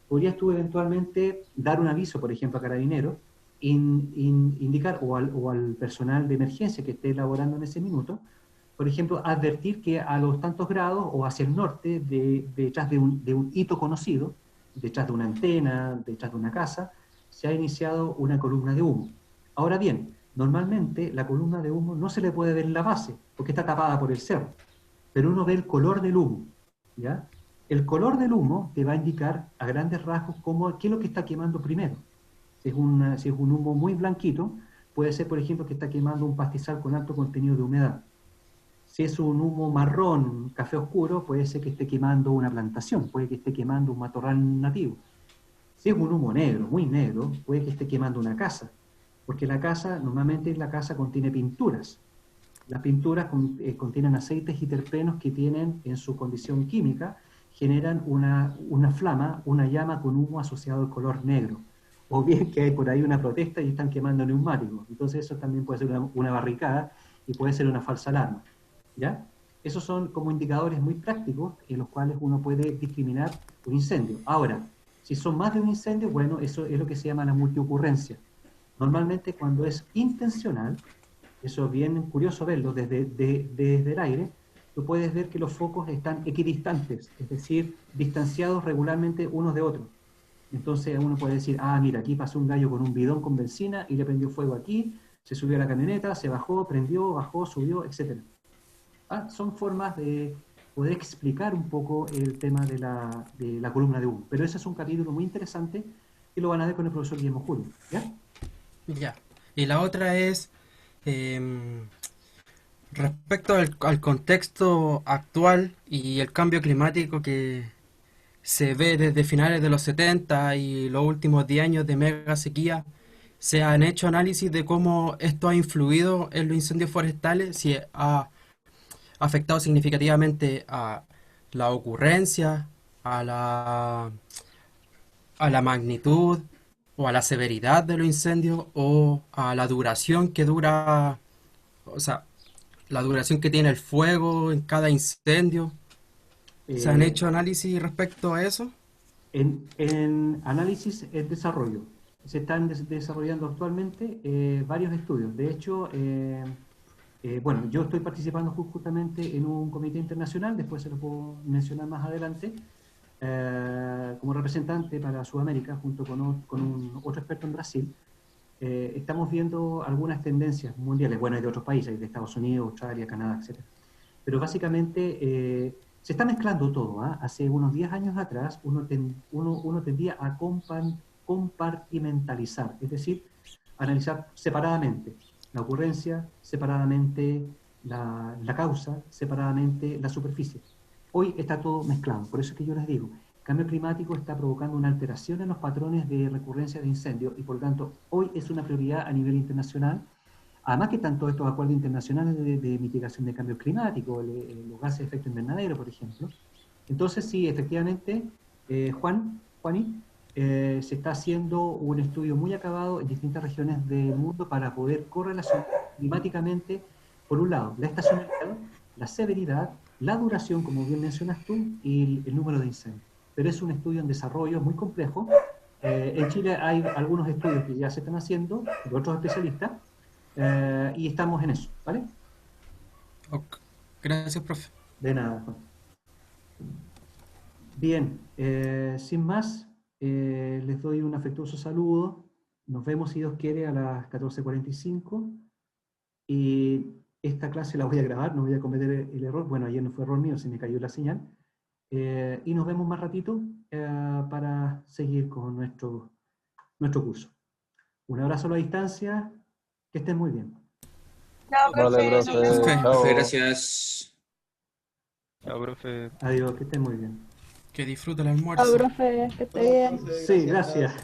Podrías tú eventualmente dar un aviso, por ejemplo, a Carabineros, indicar, o al personal de emergencia que esté elaborando en ese minuto, por ejemplo, advertir que a los tantos grados o hacia el norte, detrás de un hito conocido, detrás de una antena, detrás de una casa, se ha iniciado una columna de humo. Ahora bien, normalmente la columna de humo no se le puede ver la base, porque está tapada por el cerro, pero uno ve el color del humo, ¿ya? El color del humo te va a indicar a grandes rasgos qué es lo que está quemando primero. Si es un humo muy blanquito, puede ser, por ejemplo, que está quemando un pastizal con alto contenido de humedad. Si es un humo marrón, café oscuro, puede ser que esté quemando una plantación, puede que esté quemando un matorral nativo. Si es un humo negro, muy negro, puede que esté quemando una casa, porque normalmente la casa contiene pinturas. Las pinturas contienen aceites y terpenos que tienen en su condición química, generan una flama, una llama con humo asociado al color negro. O bien que hay por ahí una protesta y están quemando neumáticos. Entonces eso también puede ser una barricada y puede ser una falsa alarma. ¿Ya? Esos son como indicadores muy prácticos en los cuales uno puede discriminar un incendio. Ahora, si son más de un incendio, bueno, eso es lo que se llama la multiocurrencia. Normalmente cuando es intencional, eso es bien curioso verlo desde el aire, tú puedes ver que los focos están equidistantes, es decir, distanciados regularmente unos de otros. Entonces uno puede decir, mira, aquí pasó un gallo con un bidón con benzina y le prendió fuego aquí, se subió a la camioneta, se bajó, prendió, bajó, subió, etc. Son formas de poder explicar un poco el tema de la columna de humo. Pero ese es un capítulo muy interesante y lo van a ver con el profesor Guillermo Julio. ¿Ya? Ya. Y la otra es respecto al contexto actual y el cambio climático que se ve desde finales de los 70 y los últimos 10 años de mega sequía. ¿Se han hecho análisis de cómo esto ha influido en los incendios forestales? Si ha afectado significativamente a la ocurrencia, a la magnitud o a la severidad de los incendios o a la duración que dura, o sea, la duración que tiene el fuego en cada incendio. ¿Se han hecho análisis respecto a eso? En análisis es desarrollo. Se están desarrollando actualmente varios estudios. De hecho, bueno, yo estoy participando justamente en un comité internacional, después se lo puedo mencionar más adelante, como representante para Sudamérica, junto con otro experto en Brasil, estamos viendo algunas tendencias mundiales, bueno, hay de otros países, hay de Estados Unidos, Australia, Canadá, etc. Pero básicamente se está mezclando todo. Hace unos 10 años atrás uno tendía a compartimentalizar, es decir, analizar separadamente la ocurrencia, separadamente la causa, separadamente la superficie. Hoy está todo mezclado, por eso es que yo les digo, el cambio climático está provocando una alteración en los patrones de recurrencia de incendios y por lo tanto hoy es una prioridad a nivel internacional. Además que están todos estos acuerdos internacionales de mitigación de cambio climático, los gases de efecto invernadero, por ejemplo. Entonces, sí, efectivamente, Juani, se está haciendo un estudio muy acabado en distintas regiones del mundo para poder correlacionar climáticamente, por un lado, la estacionalidad, la severidad, la duración, como bien mencionas tú, y el número de incendios. Pero es un estudio en desarrollo muy complejo. En Chile hay algunos estudios que ya se están haciendo, de otros especialistas, y estamos en eso, ¿vale? Ok. Gracias, profe. De nada, Juan. Bien, sin más, les doy un afectuoso saludo. Nos vemos, si Dios quiere, a las 14:45. Y esta clase la voy a grabar, no voy a cometer el error. Bueno, ayer no fue error mío, se me cayó la señal. Y nos vemos más ratito para seguir con nuestro curso. Un abrazo a la distancia. Que estén muy bien. Chao, Vale, profe. profe. Chao. Profe, gracias. Chao, profe. Adiós, que estén muy bien. Que disfrute el almuerzo. Chao, profe, que esté bien. Sí, gracias.